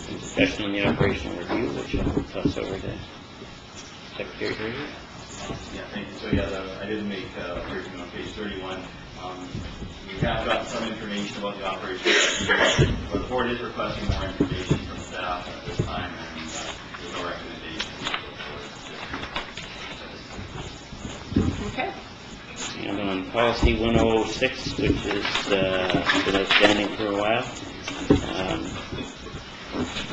Some discussion on the operational review, which I'll toss over to Secretary Treasurer. Yeah, thank you. So I didn't make a briefing on page 31. We have got some information about the operation, but the board is requesting more information from staff at this time, and there's no recommendation. Okay. And on policy 106, which has been outstanding for a while.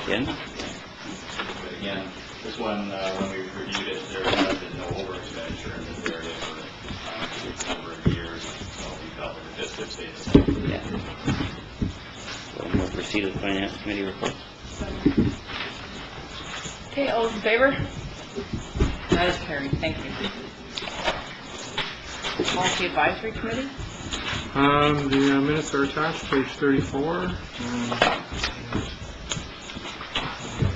Again? But again, this one, when we reviewed it, there has been no over expenditure in this area for a number of years, so we felt that this could stay the same. Yeah. So we'll proceed with the Finance Committee report. Okay, all those in favor? That is carried. Thank you. Policy Advisory Committee? The minutes are attached, page 34.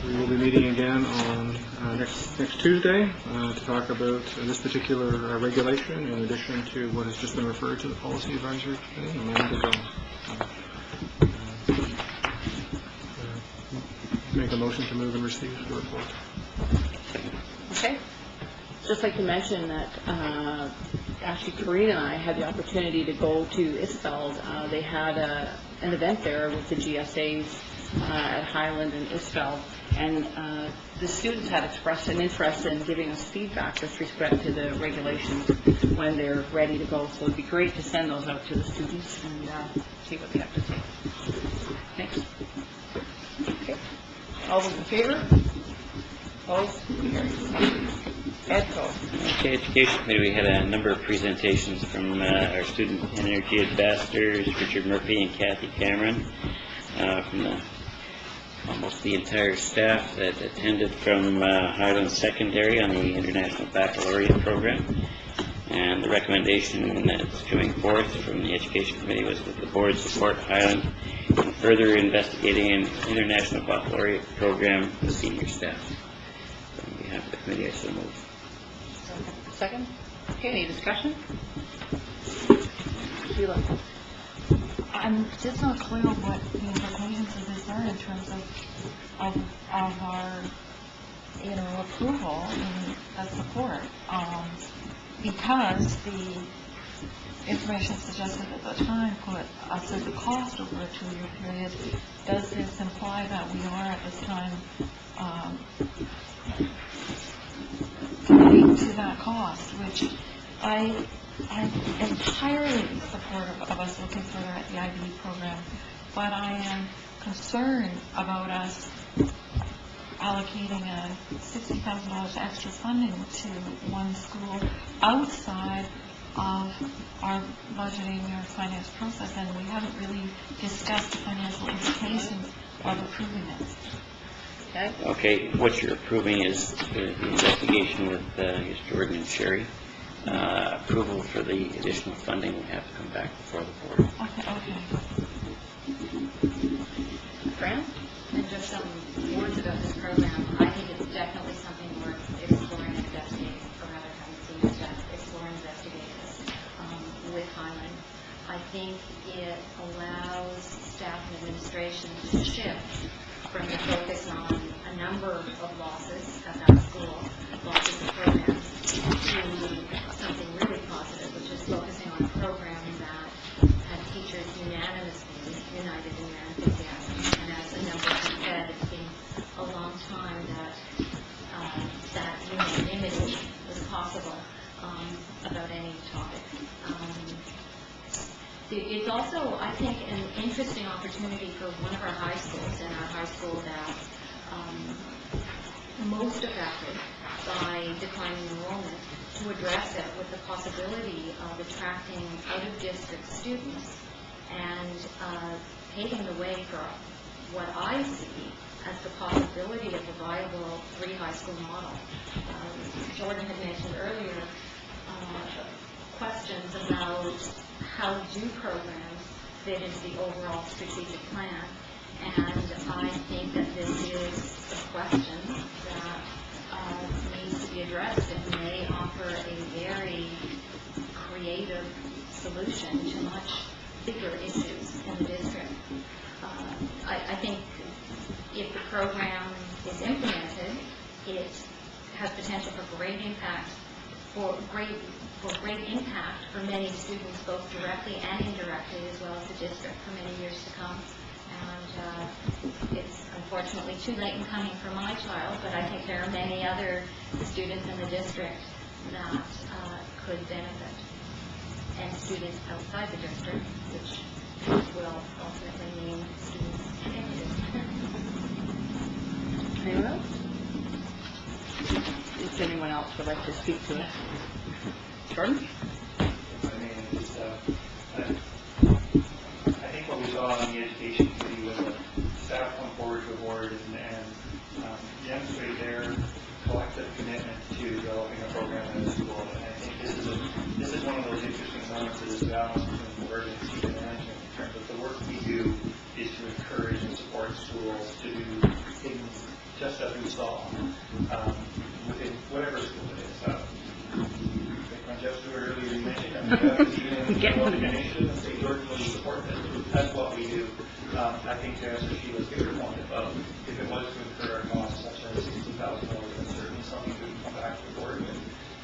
We will be meeting again on next Tuesday to talk about this particular regulation, in addition to what has just been referred to the Policy Advisory Committee a moment ago. Make a motion to move and receive the report. Okay. Just like to mention that actually Karina and I had the opportunity to go to Isfeld. They had an event there with the GSAs at Highland and Isfeld, and the students had expressed an interest in giving us feedback with respect to the regulations when they're ready to go. So it'd be great to send those out to the students and see what they have to say. Thanks. Okay. All those in favor? Opposed? Carried. EDCO. Okay, Education Committee, we had a number of presentations from our student energy ambassadors, Richard Murphy and Kathy Cameron, from almost the entire staff that attended from Highland Secondary on the International Baccalaureate program. And the recommendation that's coming forth from the Education Committee was that the board support Highland in further investigating an International Baccalaureate program for senior staff. So on behalf of the committee, I so move. Second? Okay, any discussion? Sheila? I'm just not clear what the implications of this are in terms of our, approval and support. Because information suggested at the time put us at the cost over a 2-year period. Does this imply that we are at this time committing to that cost, which I am entirely supportive of us looking further at the IB program, but I am concerned about us allocating $60,000 extra funding to one school outside of our budgeting or finance process, and we haven't really discussed the financial implications of approving it. Okay? Okay, what you're approving is the investigation with Ms. Jordan and Sherry. Approval for the additional funding will have to come back before the board. Okay. Fran? And just some words about this program. I think it's definitely something worth exploring and investigating, or rather having seen explore and investigate this with Highland. I think it allows staff and administration to shift from the focus on a number of losses at that school, losses of programs, to something really positive, which is focusing on a program that had teachers unanimously united in their enthusiasm. And as a number of you said, it's been a long time that that unanimity was possible about any topic. It's also, I think, an interesting opportunity for one of our high schools, and our high school that most affected by declining enrollment, to address it with the possibility of attracting out-of-district students and paving the way for what I see as the possibility of a viable 3 high school model. Jordan had mentioned earlier questions about how do programs fit into the overall strategic plan, and I think that this is a question that needs to be addressed and may offer a very creative solution to much bigger issues in the district. I think if the program is implemented, it has potential for great impact, for great impact for many students, both directly and indirectly, as well as the district, for many years to come. And it's unfortunately too late in coming for my child, but I think there are many other students in the district that could benefit, and students outside the district, which will ultimately mean students in the district. Anyone else? If anyone else would like to speak to it. Jordan? I mean, it's, I think what we saw in the education committee was staff come forward to the board and demonstrate their collective commitment to developing a program in the school. And I think this is one of those interesting moments of this balance between the board and senior management in terms of the work we do is to encourage and support schools to do things just as we saw within whatever school it is. Jeff Stewart earlier, you mentioned, I mean, Jeff is even initiative and say, Jordan, will you support this? That's what we do. I think to answer Sheila's bigger point about if it was to incur a cost such as $60,000, that's certainly something we can come back to the board with.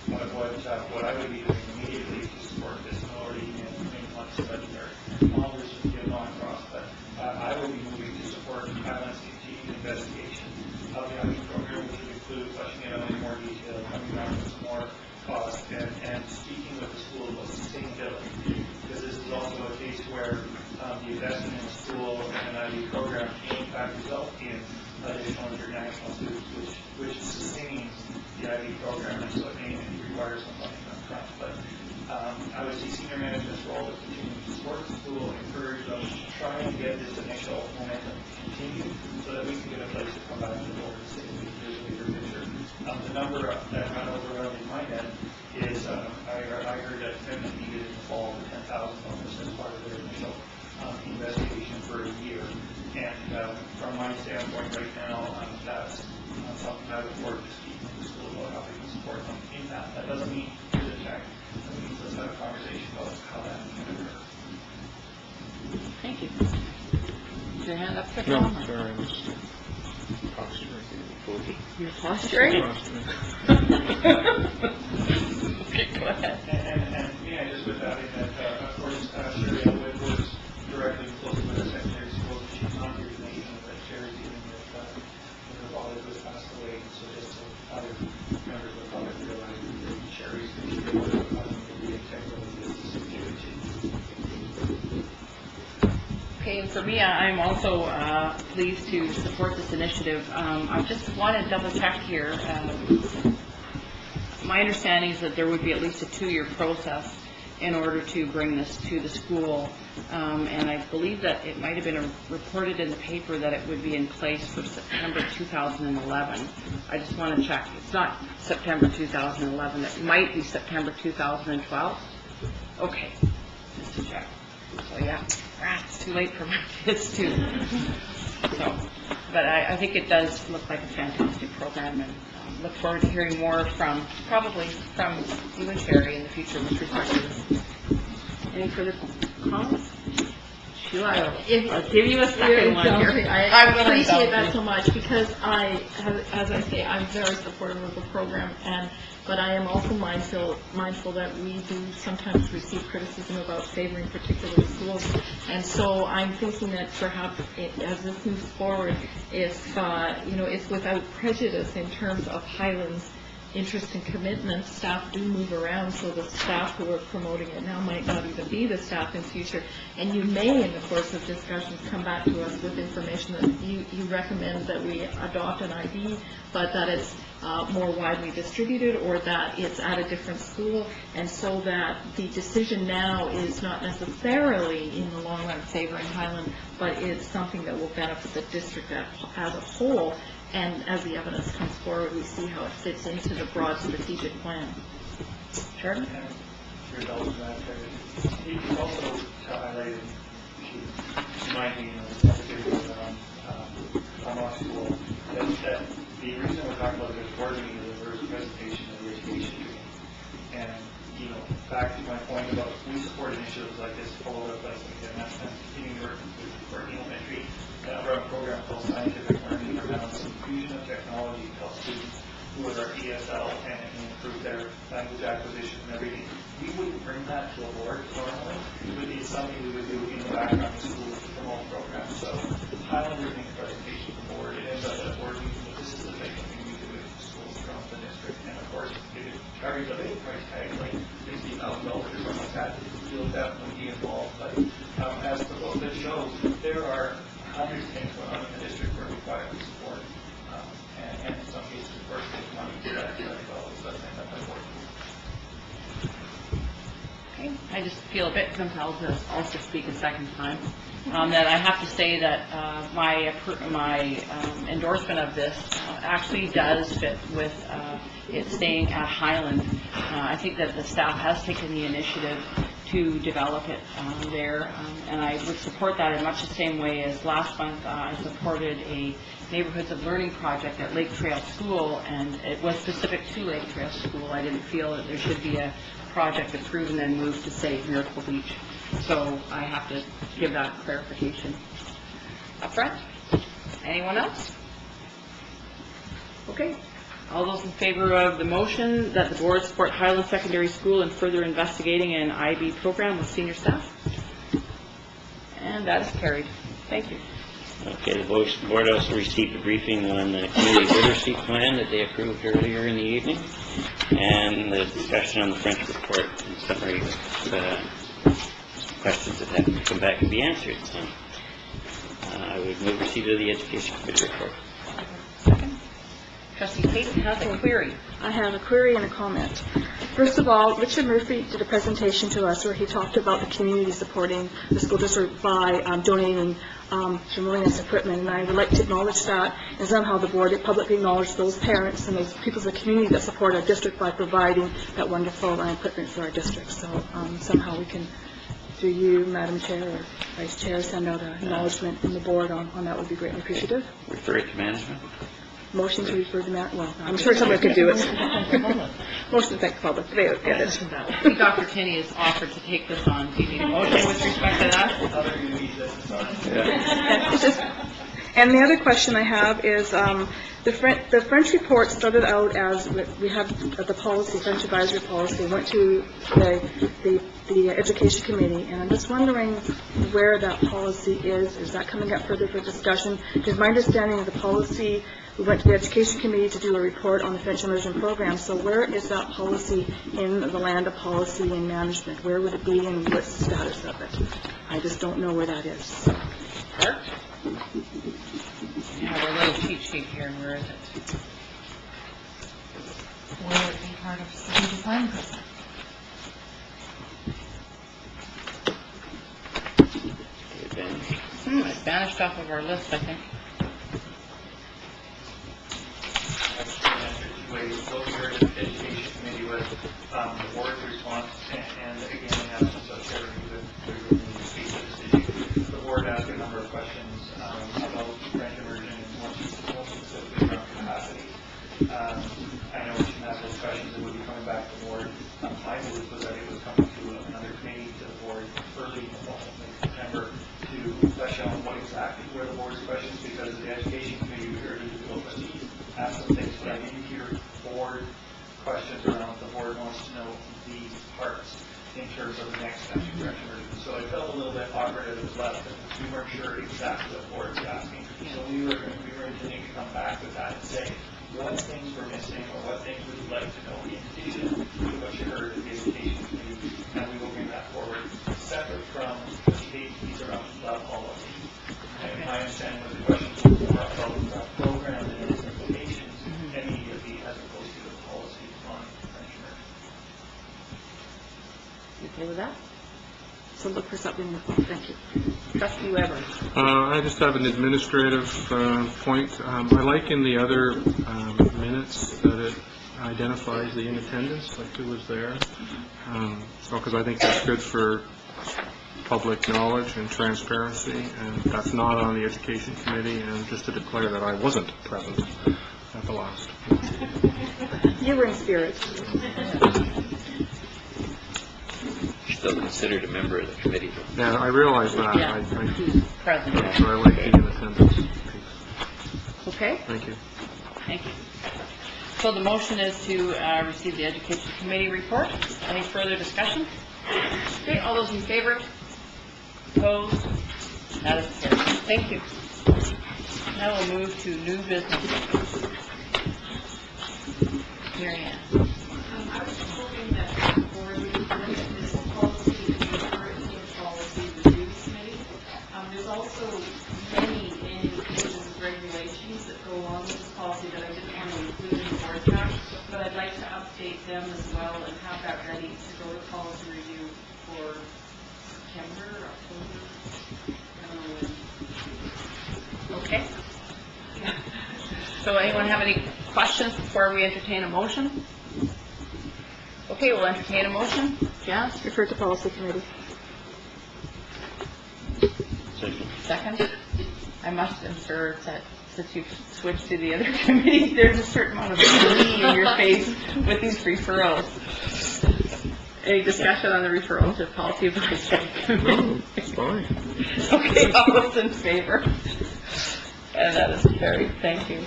What I would be doing immediately to support this, and already in months of budgetary, all this would get on across, but I would be moving to support Highland's continued investigation of the IB program, which would include fleshing it out in more detail, coming back with some more cost, and speaking with the school about sustainability, because this is also a case where the investment in the school and an IB program can in fact result in additional international students, which sustains the IB program, and so it may require some funding up front. But I would see senior management's role to continue to support the school, encourage them, try and get this initial momentum continued so that we can get a place to come back to the board and say, here's a bigger picture. The number that runs around in my head is, I heard that Finland needed in the fall $10,000 as part of their initial investigation for a year. And from my standpoint right now, that's something I look forward to speaking to the school about how we can support them in that. That doesn't mean here's a check. That means let's have a conversation about how that can occur. Thank you. Is your hand up? No, sorry, I was posturing. You're posturing? Okay, go ahead. And may I just with that, of course, Sherry Elwood works directly and closely with the secondary schools. She's not here tonight, but Sherry's dealing with her father who has passed away. So just so other members of the public realize that Sherry's going to be able to be integral in this situation. Okay, and for me, I'm also pleased to support this initiative. I just want to double check here. My understanding is that there would be at least a 2-year process in order to bring this to the school. And I believe that it might have been reported in the paper that it would be in place for September 2011. I just want to check. It's not September 2011. It might be September 2012. Okay, just to check. So yeah, it's too late for my kids too. So, but I think it does look like a fantastic program, and look forward to hearing more probably from you and Sherry in the future with respect to this. Any further comments? Sheila, I'll give you a second one here. I appreciate that so much because as I say, I'm very supportive of the program, but I am also mindful that we do sometimes receive criticism about favoring particular schools, and so I'm thinking that perhaps as this moves forward, if it's without prejudice in terms of Highlands' interest and commitment. Staff do move around, so the staff who are promoting it now might not even be the staff in future. And you may, in the course of discussions, come back to us with information that you recommend that we adopt an IB, but that it's more widely distributed or that it's at a different school, and so that the decision now is not necessarily in the long run favoring Highland, but it's something that will benefit the district as a whole. And as the evidence comes forward, we see how it fits into the broad strategic plan. Jordan? Your indulgence, Madam Chair. He also highlighted, she reminded me of the video on our school, that the reason we're talking about this board meeting is there was a presentation of the education committee. And, back to my point about we support initiatives like this all over the place. Again, that's continuing to work for elementary. Run a program called Scientific Learning around some fusion of technology to help students who are ESL and improve their language acquisition and everything. We wouldn't bring that to a board normally. It would be something we would do in the background of school to promote programs. So Highlander makes a presentation to the board. It ends up at a board meeting, but this is the big thing we do with schools across the district. And of course, if it carries a big price tag, like $60,000 or something like that, you'll definitely be involved. But as the book that shows, there are hundreds of things going on in the district where we quietly support, and in some cases, of course, take money to that develop such thing that important. Okay. I just feel a bit compelled to also speak a second time. That I have to say that my endorsement of this actually does fit with it staying at Highland. I think that the staff has taken the initiative to develop it there, and I would support that in much the same way as last month I supported a Neighborhoods of Learning project at Lake Trail School, and it was specific to Lake Trail School. I didn't feel that there should be a project approved and then moved to, say, Miracle Beach. So I have to give that clarification up front. Anyone else? Okay. All those in favor of the motion that the board support Highland Secondary School in further investigating an IB program with senior staff? And that is carried. Thank you. Okay, the board also received a briefing on the community literacy plan that they approved earlier in the evening, and the discussion on the French report in summary with questions that have to come back and be answered. So I would move receipt of the Education Committee report. Second. Trustee Payton has a query. I have a query and a comment. First of all, Richard Murphy did a presentation to us where he talked about the community supporting the school district by donating some really nice equipment, and I would like to acknowledge that, and somehow the board publicly acknowledge those parents and those people in the community that support our district by providing that wonderful equipment for our district. So somehow we can, through you, Madam Chair or Vice Chair, send out an acknowledgement from the board on that would be greatly appreciative. Refer it to management. Motion to refer to that. Well, I'm sure somebody could do it. Motion to thank the public. They would get it. Dr. Tinney has offered to take this on. Do you need a motion with respect to that? And the other question I have is, The French report started out as, we had the policy, French advisory policy, went to the Education Committee, and I'm just wondering where that policy is. Is that coming up further for discussion? Because my understanding of the policy, we went to the Education Committee to do a report on the French immersion program. So where is that policy in the land of policy and management? Where would it be, and what's the status of it? I just don't know where that is. Art? You have a little cheat sheet here, and where is it? Will it be part of strategic planning process? It vanished off of our list, I think. What we heard at the Education Committee was the board's response, and again, we have some subsidiary with speak to this issue. The board asked a number of questions about French immersion and more specifically around capacity. I know we should have those questions and we'll be coming back to the board. My belief was that it was coming to another committee to the board early in the fall, in September, to flesh out what exactly were the board's questions, because the Education Committee, we heard individual trustees ask some things, but I didn't hear board questions around the board wants to know these parts in terms of the next step to French immersion. So it felt a little bit awkward as it was left, because we weren't sure exactly what the board was asking. So we were intending to come back with that and say what things were missing or what things we would like to know in addition to what you heard at the Education Committee, and we will bring that forward separate from the these around policy. And my understanding was the questions were more about the program and its implications immediately as opposed to the policy on French immersion. You okay with that? So look for something in the fall. Thank you. Trustee Weber? I just have an administrative point. I like in the other minutes that it identifies the in attendance, like who was there. So, because I think that's good for public knowledge and transparency, and that's not on the Education Committee, and just to declare that I wasn't present at the last. You were in spirit. Still considered a member of the committee. Yeah, I realize that. Yeah. Present. So I like the in attendance piece. Okay, Thank you. thank you. So the motion is to receive the Education Committee report. Any further discussion? Okay, all those in favor? Opposed? That is carried. Thank you. Now we'll move to new business. Mary Ann. I was hoping that the board would look at this policy, the current policy review committee. There's also many indications and regulations that go along with this policy that I didn't want to include in the board pack, but I'd like to update them as well and have that ready to go to policy review for September, October, I don't know when. Okay. So anyone have any questions before we entertain a motion? Okay, we'll entertain a motion. Janice? Refer to policy committee. Second? I must observe that since you've switched to the other committee, there's a certain amount of glee in your face with these referrals. Any discussion on the referral to policy advisory committee? It's fine. Okay, all those in favor? And that is carried. Thank you.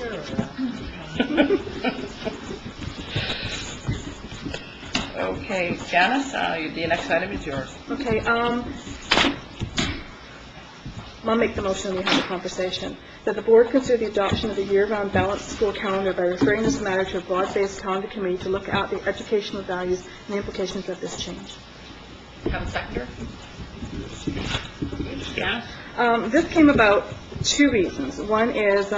Okay, Janice, the next item is yours. Okay, I'll make the motion and we have a conversation. That the board consider the adoption of a year-round balanced school calendar by referring this matter to a broad-based calendar committee to look at the educational values and the implications of this change. Have a seconder? Janice? This came about two reasons. One is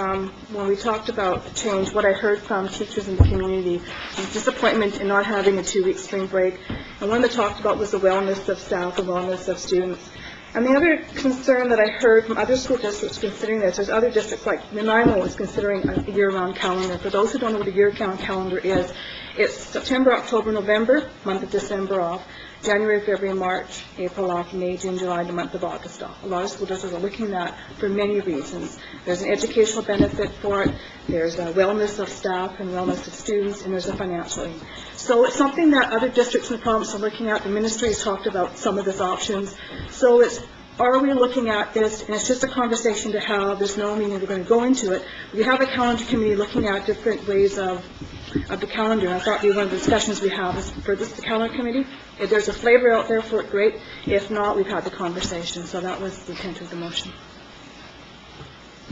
when we talked about the change, what I heard from teachers in the community was disappointment in not having a 2-week spring break. And one that talked about was the wellness of staff, the wellness of students. And the other concern that I heard from other school districts considering this, there's other districts like Nanaimo is considering a year-round calendar. For those who don't know what a year-round calendar is, it's September, October, November, month of December off, January, February, March, April off, May, June, July, the month of August off. A lot of school districts are looking at that for many reasons. There's an educational benefit for it, there's a wellness of staff and wellness of students, and there's a financial aid. So it's something that other districts in the province are looking at. The ministry has talked about some of these options. So it's are we looking at this, and it's just a conversation to have, there's no meaning we're going to go into it. We have a calendar committee looking at different ways of the calendar, and I thought one of the discussions we have is for this, the calendar committee. If there's a flavor out there for it, great. If not, we've had the conversation, so that was the intent of the motion.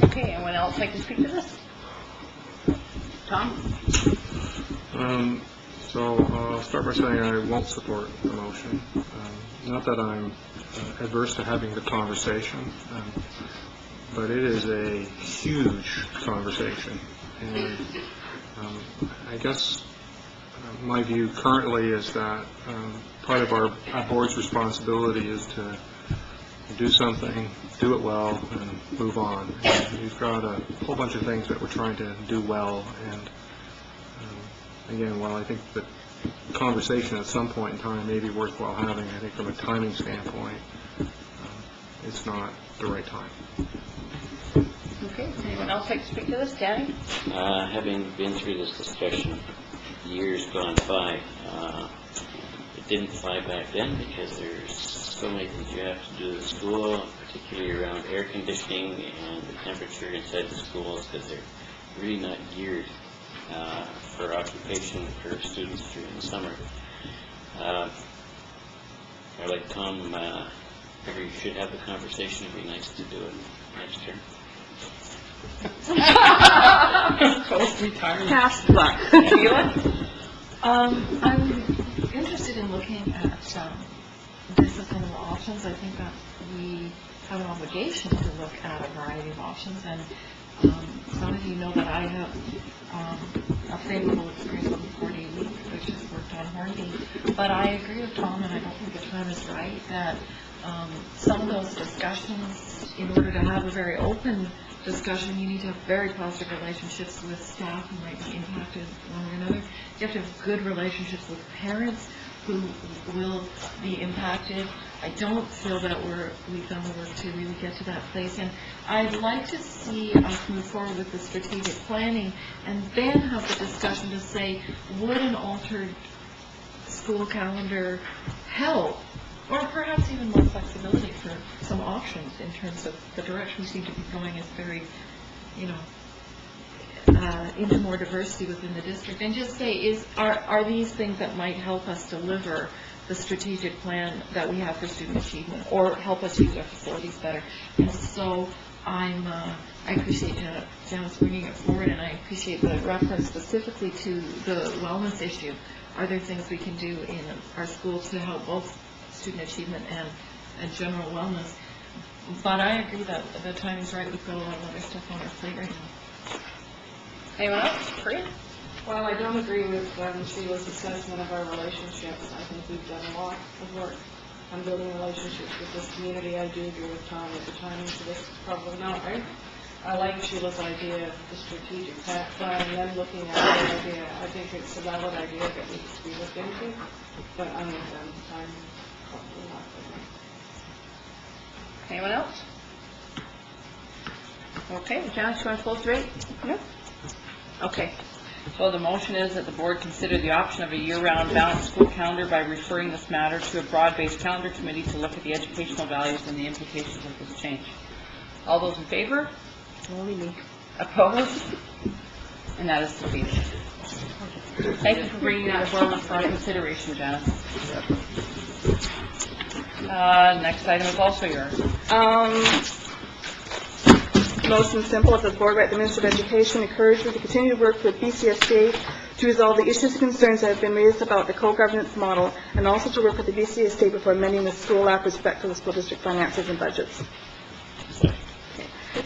Okay, anyone else like to speak to this? Tom? So I'll start by saying I won't support the motion. Not that I'm adverse to having the conversation, but it is a huge conversation. And I guess my view currently is that part of our board's responsibility is to do something, do it well, and move on. And we've got a whole bunch of things that we're trying to do well, and again, while I think that conversation at some point in time may be worthwhile having, I think from a timing standpoint, it's not the right time. Okay, anyone else like to speak to this? Danny? Having been through this discussion years gone by, it didn't fly back then because there's so many things you have to do at the school, particularly around air conditioning and the temperature inside the schools, because they're really not geared for occupation for students during the summer. I like Tom, figure you should have the conversation. It'd be nice to do it next term. Post-retirement. Past luck. Sheila? I'm interested in looking at disciplinary options. I think that we have an obligation to look at a variety of options, and some of you know that I have a favorable experience with the 4-day week, which has worked on Hornby. But I agree with Tom, and I don't think the time is right, that some of those discussions, in order to have a very open discussion, you need to have very positive relationships with staff who might be impacted one way or another. You have to have good relationships with parents who will be impacted. I don't feel that we've done the work to really get to that place, and I'd like to see us move forward with the strategic planning and then have the discussion to say, would an altered school calendar help, or perhaps even more flexibility for some options in terms of the direction we seem to be going is very, into more diversity within the district, and just say, are these things that might help us deliver the strategic plan that we have for student achievement, or help us use our facilities better. And so I appreciate Janet's bringing it forward, and I appreciate the reference specifically to the wellness issue. Are there things we can do in our schools to help both student achievement and general wellness? But I agree that the time is right. We've got a lot of other stuff on our plate right now. Anyone else? Priya? Well, I don't agree with Sheila's assessment of our relationships. I think we've done a lot of work on building relationships with this community. I do agree with Tom that the timing for this is probably not right. I like Sheila's idea of the strategic plan and then looking at the idea. I think it's a valid idea that needs to be looked into, but I'm with them. Time is probably not good. Anyone else? Okay, Janice, you want to close the rate? No? Okay. So the motion is that the board consider the option of a year-round balanced school calendar by referring this matter to a broad-based calendar committee to look at the educational values and the implications of this change. All those in favor? Only me. Opposed? And that is defeated. Thank you for bringing that forward for our consideration, Janice. Next item is also yours. Motion simple, if the board, right, the Minister of Education encourages to continue to work with BCSJ to resolve the issues and concerns that have been raised about the co-governance model, and also to work with the BCSJ before amending the School Act with respect to the school district finances and budgets.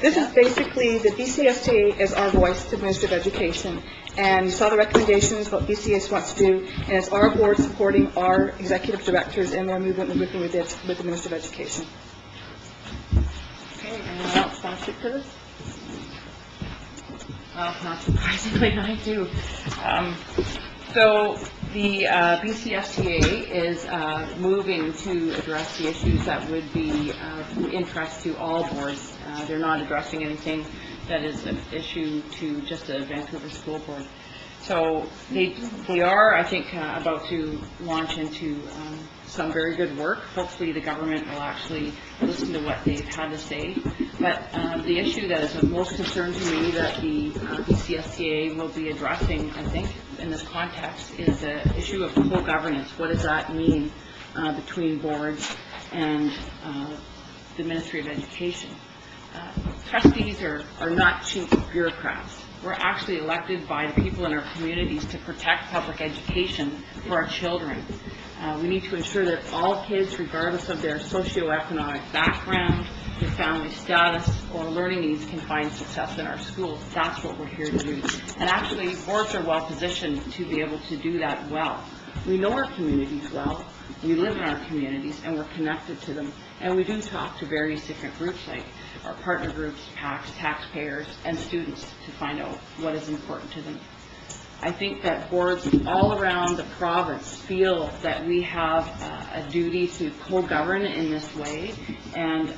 This is basically, the BCSJ is our voice to the Minister of Education, and you saw the recommendations, what BCS wants to do, and it's our board supporting our executive directors in their movement and working with the Minister of Education. Okay, anyone else want to speak to this? Well, not surprisingly, I do. So the BCSTA is moving to address the issues that would be of interest to all boards. They're not addressing anything that is an issue to just the Vancouver School Board. So they are, I think, about to launch into some very good work. Hopefully, the government will actually listen to what they've had to say. But the issue that is of most concern to me that the BCSCA will be addressing, I think, in this context, is the issue of co-governance. What does that mean between boards and the Ministry of Education? Trustees are not cheap bureaucrats. We're actually elected by the people in our communities to protect public education for our children. We need to ensure that all kids, regardless of their socioeconomic background, their family status, or learning needs, can find success in our schools. That's what we're here to do. And actually, boards are well positioned to be able to do that well. We know our communities well. We live in our communities, and we're connected to them. And we do talk to various different groups, like our partner groups, PACs, taxpayers, and students, to find out what is important to them. I think that boards all around the province feel that we have a duty to co-govern in this way, and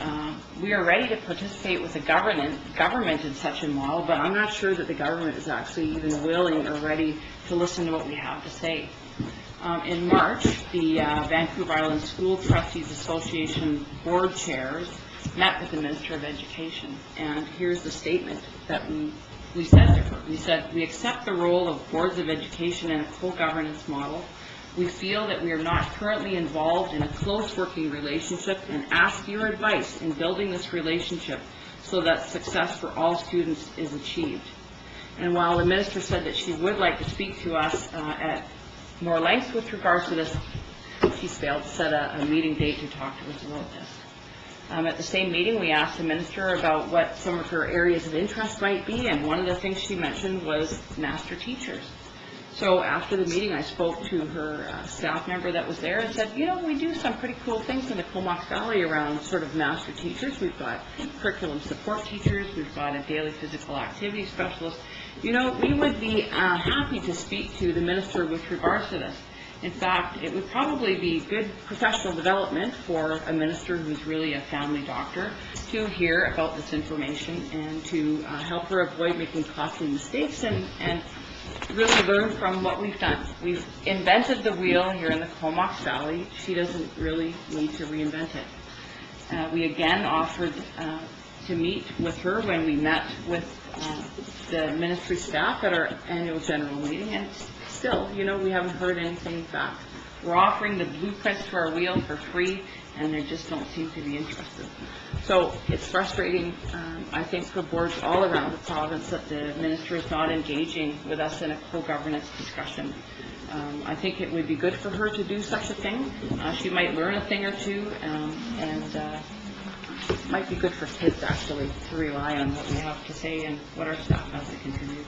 we are ready to participate with the government in such a model, but I'm not sure that the government is actually even willing or ready to listen to what we have to say. In March, the Vancouver Island School Trustees Association board chairs met with the Minister of Education, and here's the statement that we said to her. We said, we accept the role of boards of education in a co-governance model. We feel that we are not currently involved in a close working relationship and ask your advice in building this relationship so that success for all students is achieved. And while the Minister said that she would like to speak to us at more length with regards to this, she's failed to set a meeting date to talk to us about this. At the same meeting, we asked the Minister about what some of her areas of interest might be, and one of the things she mentioned was master teachers. So after the meeting, I spoke to her staff member that was there and said, you know, we do some pretty cool things in the Comox Valley around sort of master teachers. We've got curriculum support teachers. We've got a daily physical activity specialist. You know, we would be happy to speak to the Minister with regards to this. In fact, it would probably be good professional development for a minister who's really a family doctor to hear about this information and to help her avoid making costly mistakes and really learn from what we've done. We've invented the wheel here in the Comox Valley. She doesn't really need to reinvent it. We again offered to meet with her when we met with the ministry staff at our annual general meeting, and still, you know, we haven't heard anything back. We're offering the blueprints to our wheel for free, and they just don't seem to be interested. So it's frustrating, I think, for boards all around the province that the minister is not engaging with us in a co-governance discussion. I think it would be good for her to do such a thing. She might learn a thing or two, and it might be good for kids, actually, to rely on what we have to say and what our staff has to contribute.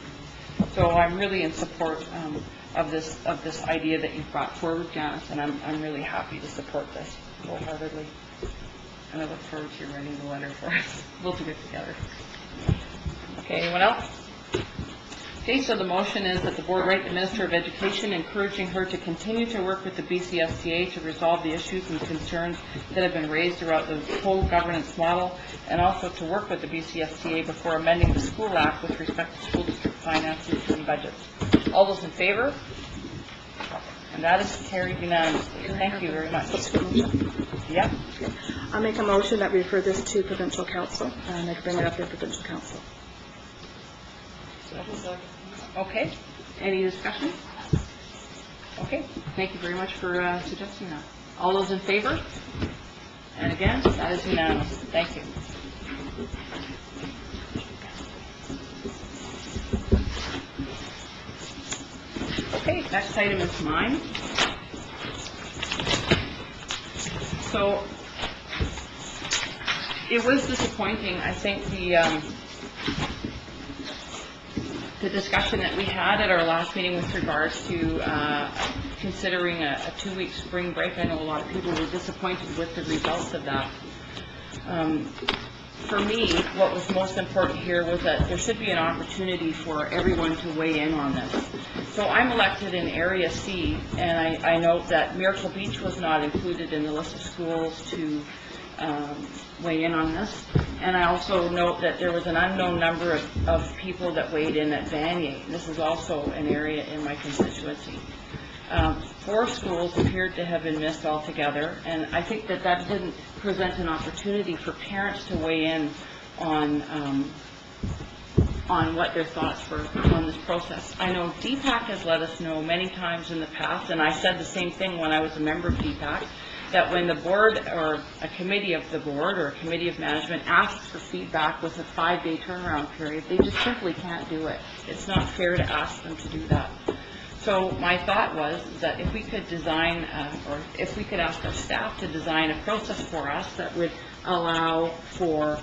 So I'm really in support of this idea that you've brought forward, Janice, and I'm really happy to support this wholeheartedly. And I look forward to you writing the letter for us. We'll do it together. Okay, anyone else? Okay, so the motion is that the board write the Minister of Education encouraging her to continue to work with the BCSCA to resolve the issues and concerns that have been raised throughout the whole governance model, and also to work with the BCSCA before amending the School Act with respect to school district finances and budgets. All those in favor? And that is carried unanimously. Thank you very much. Yeah. I'll make a motion that we refer this to Provincial Council, and I can bring it up to Provincial Council. Okay. Any discussion? Okay. Thank you very much for suggesting that. All those in favor? And again, that is unanimous. Thank you. Okay, next item is mine. So, it was disappointing, I think, the discussion that we had at our last meeting with regards to considering a 2-week spring break. I know a lot of people were disappointed with the results of that. For me, what was most important here was that there should be an opportunity for everyone to weigh in on this. So I'm elected in Area C, and I note that Miracle Beach was not included in the list of schools to weigh in on this. And I also note that there was an unknown number of people that weighed in at Vanier. This is also an area in my constituency. 4 schools appeared to have been missed altogether, and I think that that didn't present an opportunity for parents to weigh in on what their thoughts were on this process. I know DPAC has let us know many times in the past, and I said the same thing when I was a member of DPAC, that when the board or a committee of the board or a committee of management asks for feedback with a 5-day turnaround period, they just simply can't do it. It's not fair to ask them to do that. So my thought was that if we could design, or if we could ask our staff to design a process for us that would allow for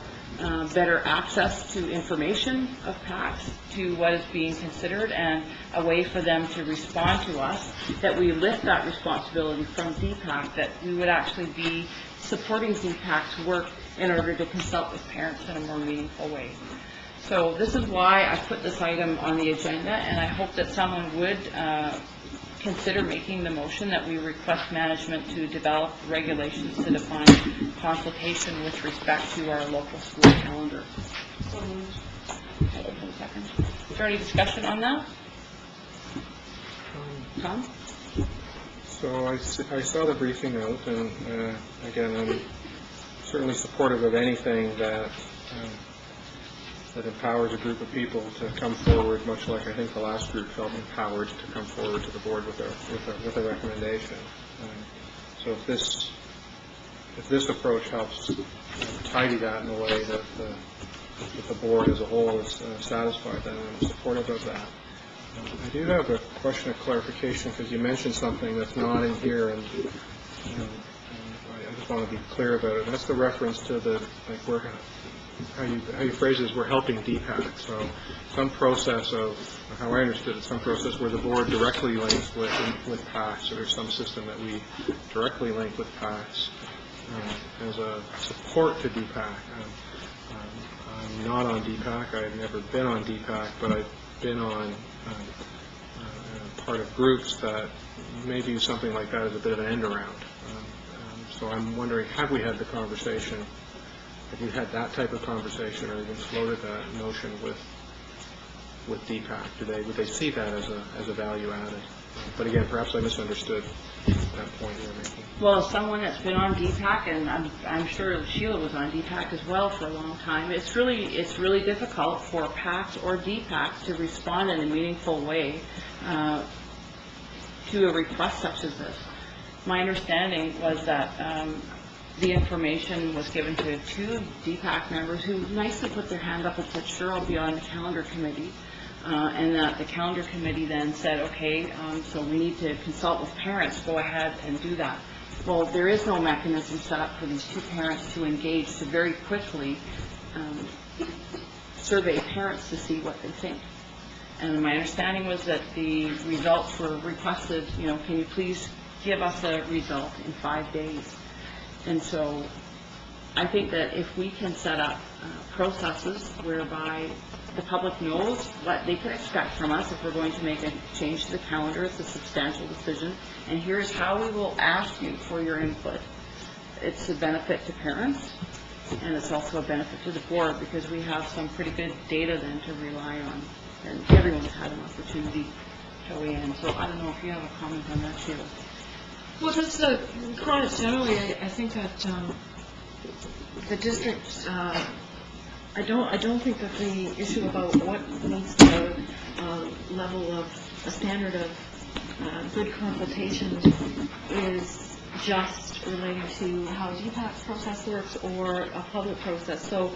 better access to information of PACs, to what is being considered, and a way for them to respond to us, that we lift that responsibility from DPAC, that we would actually be supporting DPAC's work in order to consult with parents in a more meaningful way. So this is why I put this item on the agenda, and I hope that someone would consider making the motion that we request management to develop regulations to define consultation with respect to our local school calendar. Second. Is there any discussion on that? Tom? So I saw the briefing note, and again, I'm certainly supportive of anything that empowers a group of people to come forward, much like I think the last group felt empowered to come forward to the board with a recommendation. So if this approach helps tidy that in a way that the board as a whole is satisfied, then I'm supportive of that. I do have a question of clarification, because you mentioned something that's not in here, and I just want to be clear about it. That's the reference to how you phrase it is, we're helping DPAC. So some process of, how I understood it, some process where the board directly links with PACs, or there's some system that we directly link with PACs as a support to DPAC. I'm not on DPAC. I've never been on DPAC, but I've been on part of groups that may view something like that as a bit of an end around. So I'm wondering, have we had the conversation? Have you had that type of conversation, or even floated that notion with DPAC? Would they see that as a value added? But again, perhaps I misunderstood that point you were making. Well, as someone that's been on DPAC, and I'm sure Sheila was on DPAC as well for a long time, it's really difficult for PACs or DPAC to respond in a meaningful way to a request such as this. My understanding was that the information was given to 2 DPAC members who nicely put their hand up and said, sure, I'll be on the calendar committee. And that the calendar committee then said, okay, so we need to consult with parents, go ahead and do that. Well, there is no mechanism set up for these 2 parents to engage to very quickly survey parents to see what they think. And my understanding was that the results were requested, can you please give us a result in 5 days? And so I think that if we can set up processes whereby the public knows what they can expect from us if we're going to make a change to the calendar, it's a substantial decision, and here's how we will ask you for your input. It's a benefit to parents, and it's also a benefit to the board, because we have some pretty good data then to rely on, and everyone's had an opportunity to weigh in. So I don't know if you have a comment on that, Sheila. Well, just the comments generally, I think that the district, I don't think that the issue about what needs the level of a standard of good consultation is just related to how DPAC's process works or a public process. So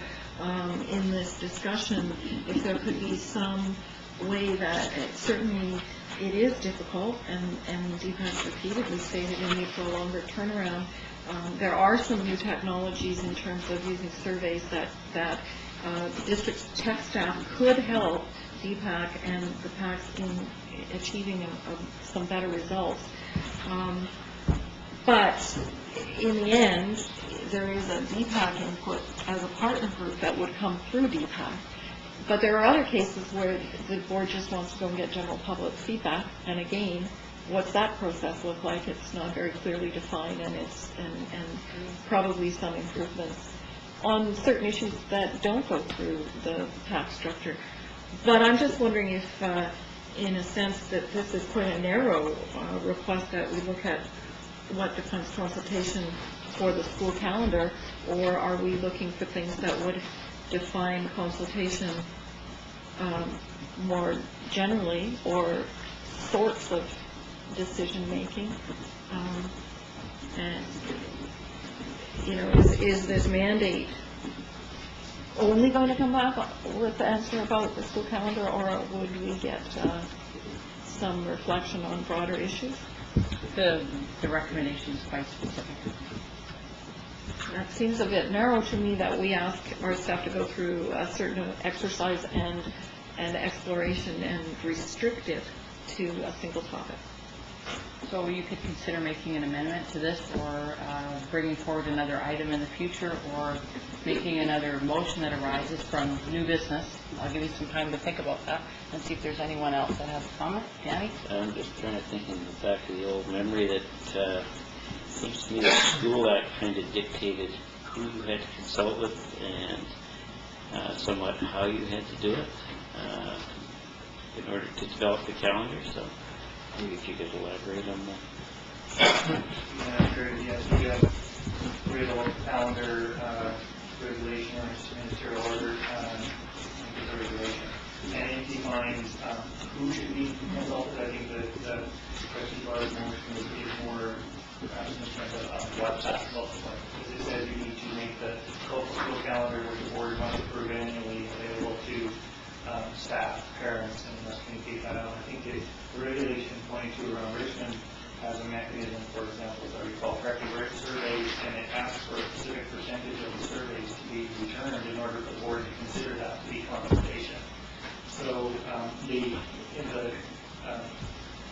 in this discussion, if there could be some way that certainly it is difficult, and DPAC's repeatedly stated in need for a longer turnaround. There are some new technologies in terms of using surveys that district tech staff could help DPAC and the PACs in achieving some better results. But in the end, there is a DPAC input as a partner group that would come through DPAC. But there are other cases where the board just wants to go and get general public feedback, and again, what's that process look like? It's not very clearly defined, and probably some improvements on certain issues that don't go through the PAC structure. But I'm just wondering if in a sense that this is quite a narrow request that we look at what defines consultation for the school calendar, or are we looking for things that would define consultation more generally, or sorts of decision-making? And, you know, is this mandate only going to come back with the answer about the school calendar, or would we get some reflection on broader issues? The recommendation is quite specific. That seems a bit narrow to me, that we ask our staff to go through a certain exercise and exploration and restrict it to a single topic. So you could consider making an amendment to this, or bringing forward another item in the future, or making another motion that arises from new business. I'll give you some time to think about that and see if there's anyone else that has a comment. Danny? I'm just trying to think in the back of the old memory that seems to me that the School Act kind of dictated who you had to consult with and somewhat how you had to do it in order to develop the calendar. So maybe if you could elaborate on that. Yeah, sure, yes, we have a local calendar regulation or ministerial order, the regulation, and it defines who should be consulted. I think that the question for our motion is more what that looks like. Because it says you need to make the local school calendar, which the board must approve annually, available to staff, parents, and must communicate that out. I think the regulation 22 around Richmond has a mechanism, for example, as I recall correctly, where it surveys and it asks for a specific percentage of the surveys to be returned in order for the board to consider that to be consultation. So in the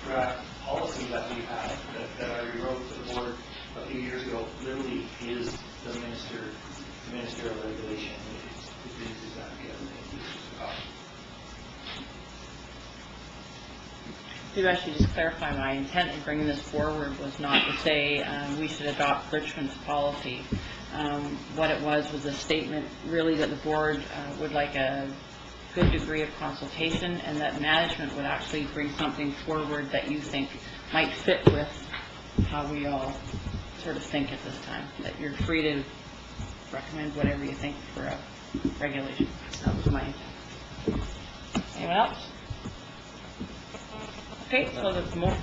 draft policy that we have, that I rewrote to the board a few years ago, literally is the ministerial regulation. It is exactly as it is. To actually just clarify, my intent in bringing this forward was not to say we should adopt Richmond's policy. What it was a statement really that the board would like a good degree of consultation, and that management would actually bring something forward that you think might fit with how we all sort of think at this time. That you're free to recommend whatever you think for a regulation. That was my intent. Anyone else? Okay, so the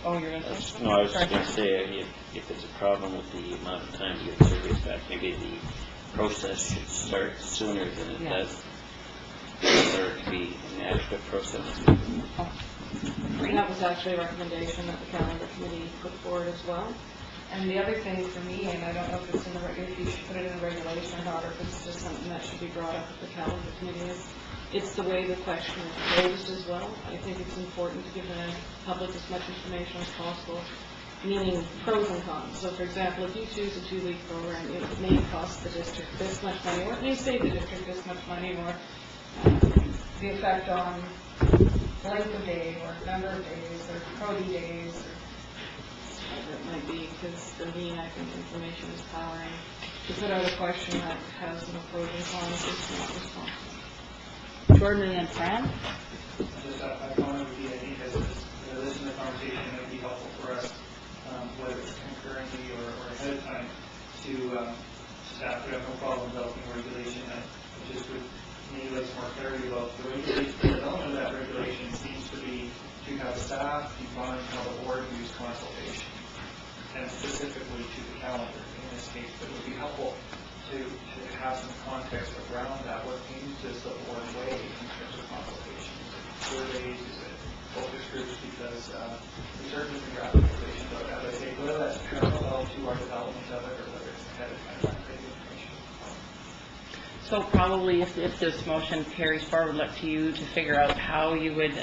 oh, you're going to say? No, I was just going to say, if it's a problem with the amount of time to get surveys back, maybe the process should start sooner than it does. For it to be an adequate process. That was actually a recommendation that the calendar committee put forward as well. And the other thing for me, and I don't know if it's in the if you should put it in a regulation or not, or if it's just something that should be brought up at the calendar committee, is it's the way the question is posed as well. I think it's important to give the public as much information as possible, meaning pros and cons. So, for example, if you choose a 2-week program, it may cost the district this much money, or it may save the district this much money, or the effect on length of day, or number of days, or Cody days, or whatever it might be, because for me, I think information is power, and to put out a question that has no pros and cons is not responsible. Jordan and Fran? Just a comment would be, I think, as I listen to the conversation, it would be helpful for us, whether it's concurrently or ahead of time, to staff would have no problem developing regulation that just would need like some more clarity about the regulation. The development of that regulation seems to be to have staff define how the board views consultation, and specifically to the calendar in this case. But it would be helpful to have some context around that. What seems to the board way in terms of consultation? Is it surveys? Is it focus groups? Because there's certain different draft regulations, but as I say, whether that's parallel to our development of it or whether it's ahead of time, that kind of information. So probably if this motion carries forward, look to you to figure out how you would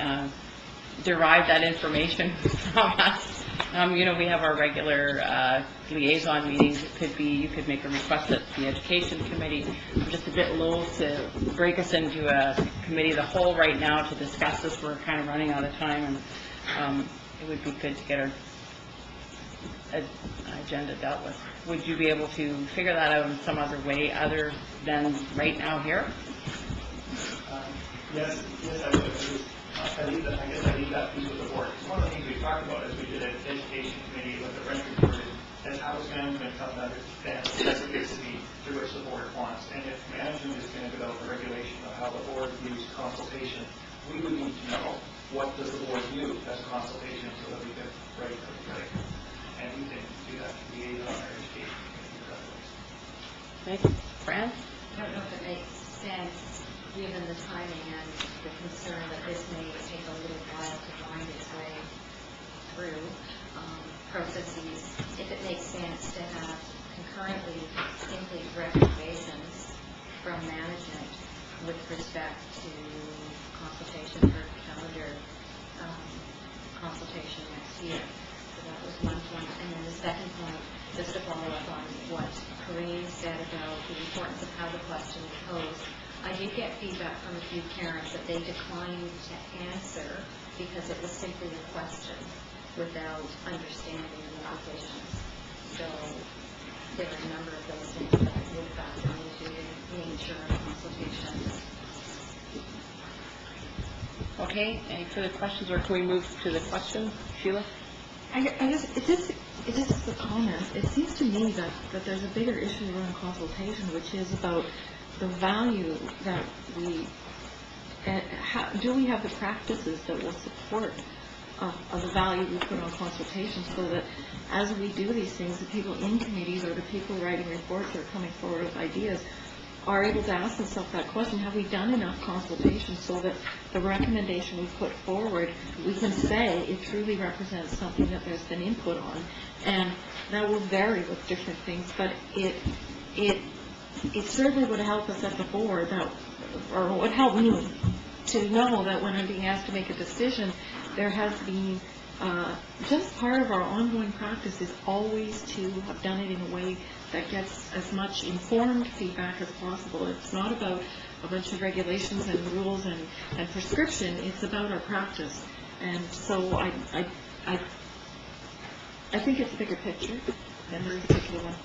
derive that information from us. We have our regular liaison meetings. It could be, you could make a request at the education committee. I'm just a bit loath to break us into a committee of the whole right now to discuss this. We're kind of running out of time, and it would be good to get our agenda dealt with. Would you be able to figure that out in some other way other than right now here? Yes, I would. I guess I leave that piece with the board. Because one of the things we talked about as we did an education committee with the rent report is how is management come to understand the specificity through which the board wants. And if management is going to develop a regulation of how the board views consultation, we would need to know what does the board view as consultation so that we can write it right. And we can do that to liaison on our education committee. Thank you. Fran? I don't know if it makes sense, given the timing and the concern that this may take a little while to wind its way through processes, if it makes sense to have concurrently simply recommendations from management with respect to consultation for calendar consultation next year. So that was one point. And then the second point, just to follow up on what Corinne said about the importance of how the question is posed. I did get feedback from a few parents that they declined to answer because it was simply a question without understanding the implications. So there are a number of those things that would factor into the nature of consultation. Okay, any further questions, or can we move to the question? Sheila? I guess it just is a comment. It seems to me that there's a bigger issue around consultation, which is about the value that we, do we have the practices that will support of the value we put on consultation, so that as we do these things, the people in committees or the people writing reports or coming forward with ideas are able to ask themselves that question: have we done enough consultation so that the recommendation we put forward, we can say it truly represents something that there's been input on? And that will vary with different things, but it certainly would help us at the board, or would help me to know that when I'm being asked to make a decision, there has been just part of our ongoing practice is always to have done it in a way that gets as much informed feedback as possible. It's not about a bunch of regulations and rules and prescription. It's about our practice. And so I think it's a bigger picture than this particular one.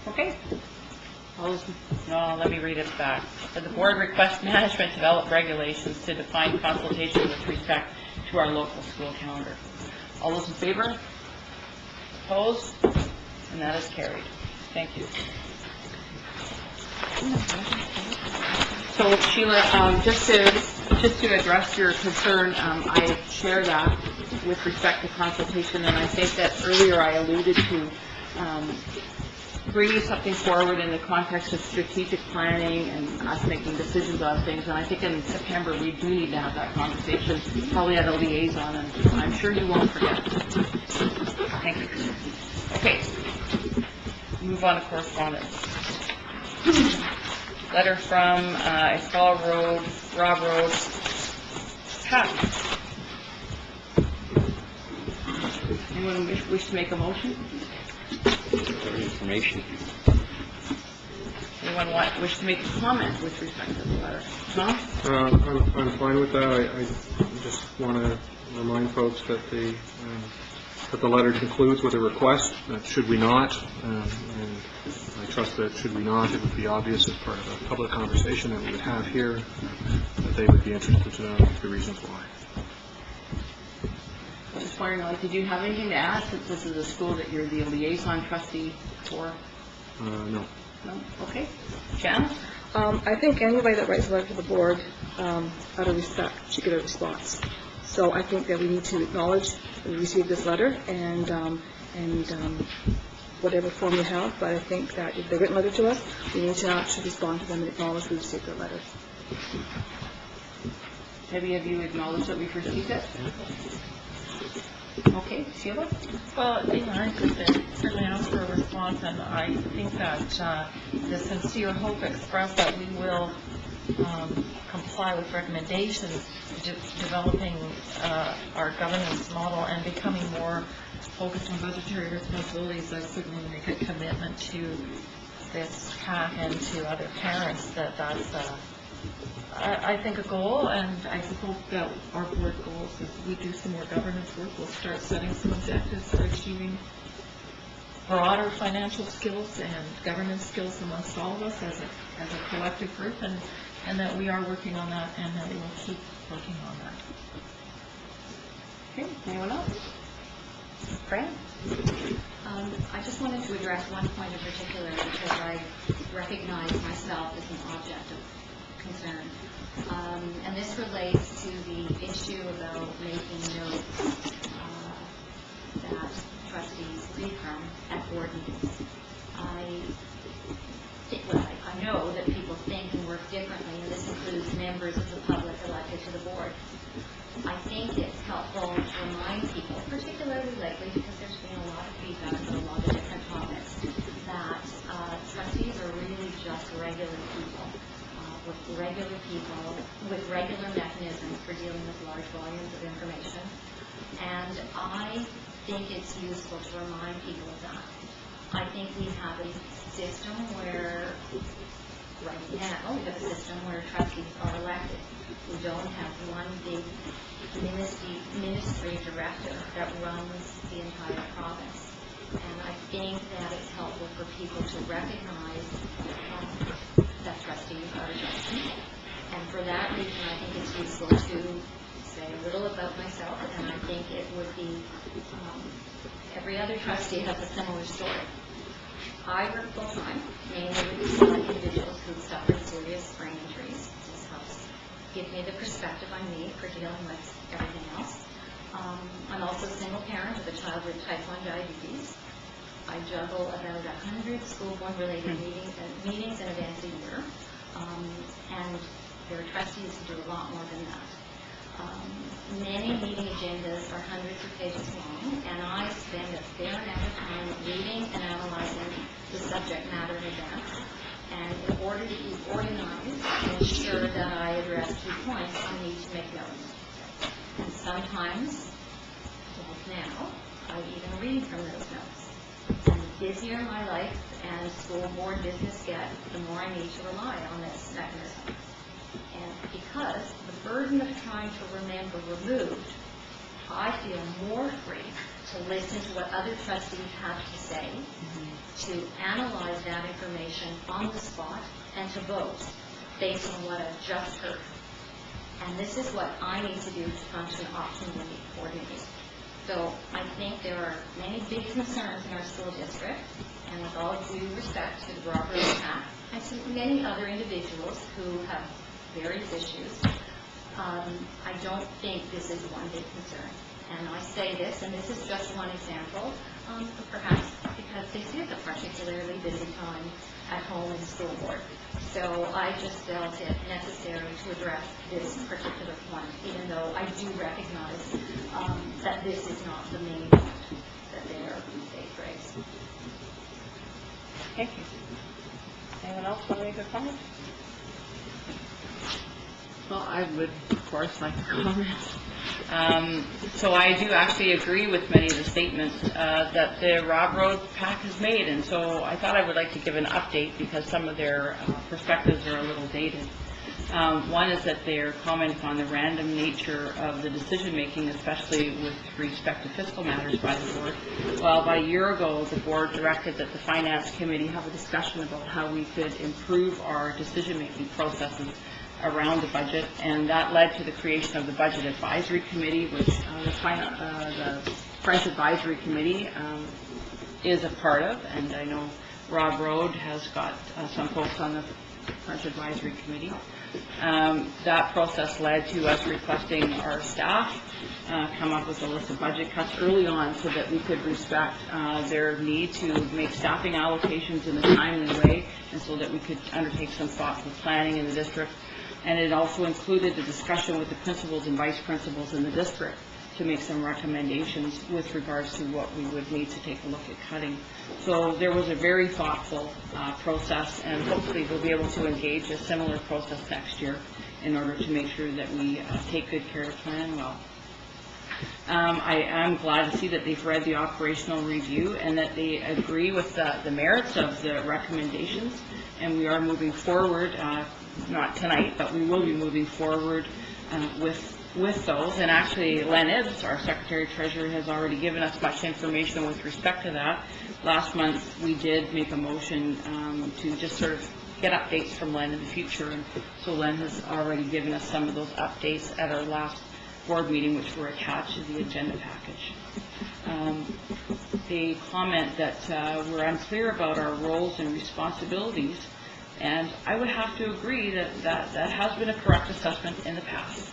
Okay. No, let me read it back. That the board requests management develop regulations to define consultation with respect to our local school calendar. All those in favor? Opposed? And that is carried. Thank you. So Sheila, just to address your concern, I share that with respect to consultation, and I think that earlier I alluded to bringing something forward in the context of strategic planning and us making decisions on things. And I think in September we do need to have that conversation, probably at a liaison, and I'm sure you won't forget. Thank you. Okay. Move on to correspondence. Letter from Escala Road, Rob Road, Pat. Anyone wish to make a motion? Information. Anyone wish to make a comment with respect to the letter? Tom? I'm fine with that. I just want to remind folks that the letter concludes with a request that should we not, and I trust that should we not, it would be obvious as part of a public conversation that we would have here that they would be interested to know the reasons why. I was just wondering, did you have anything to add, since this is a school that you're the liaison trustee for? No. No? Okay. Jan? I think anybody that writes a letter to the board, out of respect, should get a response. So I think that we need to acknowledge that we received this letter and whatever form you have, but I think that if they've written a letter to us, we need to actually respond to them and acknowledge we received their letter. Have you acknowledged that we've received it? Okay, Sheila? Well, I could certainly ask for a response, and I think that the sincere hope expressed that we will comply with recommendations, developing our governance model and becoming more focused on budgetary responsibilities. I certainly make a commitment to this CAC and to other parents that's I think a goal, and I hope that our board goals, as we do some more governance work, we'll start setting some objectives for achieving broader financial skills and governance skills amongst all of us as a collective group, and and that we are working on that, and that we will keep working on that. Okay, anyone else? Fran? I just wanted to address one point in particular because I recognize myself as an object of concern. And this relates to the issue about making notes that trustees read from at board meetings. I know that people think and work differently, and this includes members of the public elected to the board. I think it's helpful to remind people, particularly lately, because there's been a lot of feedback on a lot of different topics, that trustees are really just regular people, with regular mechanisms for dealing with large volumes of information. And I think it's useful to remind people of that. I think we have a system where, right now, we have a system where trustees are elected. We don't have one big ministry director that runs the entire province. And I think that it's helpful for people to recognize that trustees are just people. And for that reason, I think it's useful to say a little about myself, and I think it would be, every other trustee has a similar story. I work full-time, mainly with individuals who suffered serious brain injuries. This helps give me the perspective I need for dealing with everything else. I'm also a single parent with a child with type 1 diabetes. I juggle about 100 school board-related meetings and events a year. And there are trustees who do a lot more than that. Many meeting agendas are hundreds of pages long, and I spend a fair amount of time reading and analyzing the subject matter in advance. And in order to be organized and ensure that I address key points, I need to make notes. And sometimes, like now, I even read from those notes. And the busier my life and school board business get, the more I need to rely on this mechanism. And because the burden of trying to remember removed, I feel more free to listen to what other trustees have to say, to analyze that information on the spot, and to vote based on what I've just heard. And this is what I need to do to function optimally for me. So I think there are many big concerns in our school district, and with all due respect to the Broad Road Act, and to many other individuals who have various issues, I don't think this is one big concern. And I say this, and this is just one example, perhaps because this is a particularly busy time at home in school board. So I just felt it necessary to address this particular point, even though I do recognize that this is not the main point that they raise. Thank you. Anyone else want to make a comment? Well, I would, of course, like to comment. So I do actually agree with many of the statements that the Rob Road PAC has made, and so I thought I would like to give an update because some of their perspectives are a little dated. One is that they're commenting on the random nature of the decision-making, especially with respect to fiscal matters by the board. Well, about a year ago, the board directed that the Finance Committee have a discussion about how we could improve our decision-making processes around the budget, and that led to the creation of the Budget Advisory Committee, which the French Advisory Committee is a part of, and I know Rob Road has got some folks on the French Advisory Committee. That process led to us requesting our staff come up with a list of budget cuts early on so that we could respect their need to make staffing allocations in a timely way, and so that we could undertake some thoughtful planning in the district. And it also included a discussion with the principals and vice principals in the district to make some recommendations with regards to what we would need to take a look at cutting. So there was a very thoughtful process, and hopefully we'll be able to engage a similar process next year in order to make sure that we take good care of plan well. I am glad to see that they've read the operational review and that they agree with the merits of the recommendations, and we are moving forward, not tonight, but we will be moving forward with those. And actually, Len Ibbs, our Secretary-Treasurer, has already given us much information with respect to that. Last month, we did make a motion to just sort of get updates from Len in the future. And so Len has already given us some of those updates at our last board meeting, which were attached to the agenda package. They comment that we're unclear about our roles and responsibilities, and I would have to agree that has been a correct assessment in the past.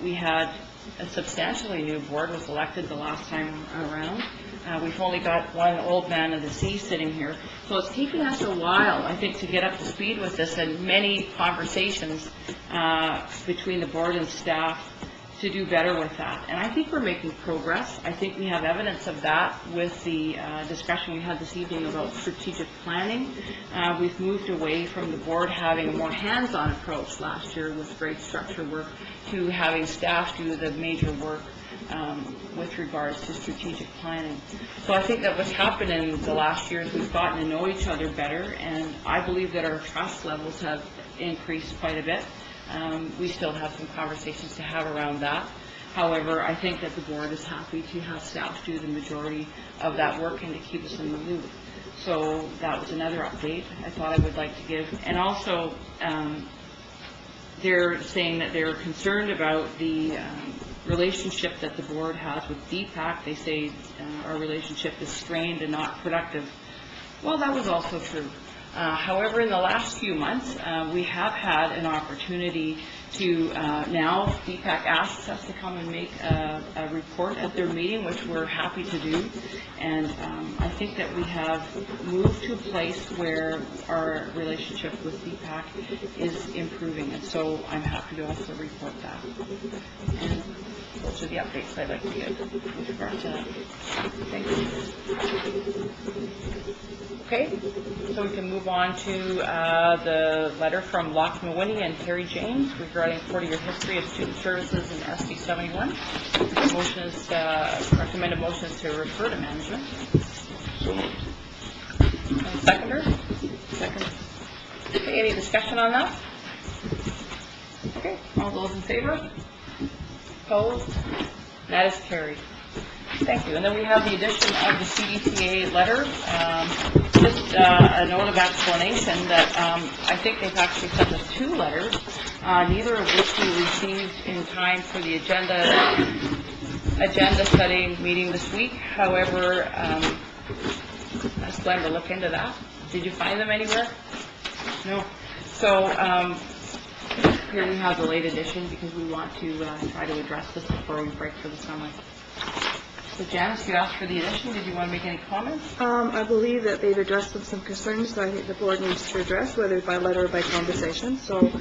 We had a substantially new board was elected the last time around. We've only got one old man of the sea sitting here. So it's taking us a while, I think, to get up to speed with this, and many conversations between the board and staff to do better with that. And I think we're making progress. I think we have evidence of that with the discussion we had this evening about strategic planning. We've moved away from the board having a more hands-on approach last year with grade structure work to having staff do the major work with regards to strategic planning. So I think that what's happened in the last year is we've gotten to know each other better, and I believe that our trust levels have increased quite a bit. We still have some conversations to have around that. However, I think that the board is happy to have staff do the majority of that work and to keep us in the loop. So that was another update I thought I would like to give. And also, they're saying that they're concerned about the relationship that the board has with DPAC. They say our relationship is strained and not productive. Well, that was also true. However, in the last few months, we have had an opportunity to, now DPAC asks us to come and make a report at their meeting, which we're happy to do. And I think that we have moved to a place where our relationship with DPAC is improving. And so I'm happy to also report that. And those are the updates I'd like to give with regard to that. Thank you. Okay, so we can move on to the letter from Lachlan Winnie and Terry James regarding 40-year history of student services in SB 71. The motion is, recommended motion is to refer to management. So moved. And seconder? Second. Okay, any discussion on that? Okay, all those in favor? Opposed? That is carried. Thank you. And then we have the addition of the CDTA letter. Just a note of explanation that I think they've actually sent us 2 letters, neither of which we received in time for the agenda setting meeting this week. However, ask Glenn to look into that. Did you find them anywhere? No. So here we have the late edition because we want to try to address this before we break for the summer. So Janice, you asked for the addition. Did you want to make any comments? I believe that they've addressed some concerns that I think the board needs to address, whether by letter or by conversation. So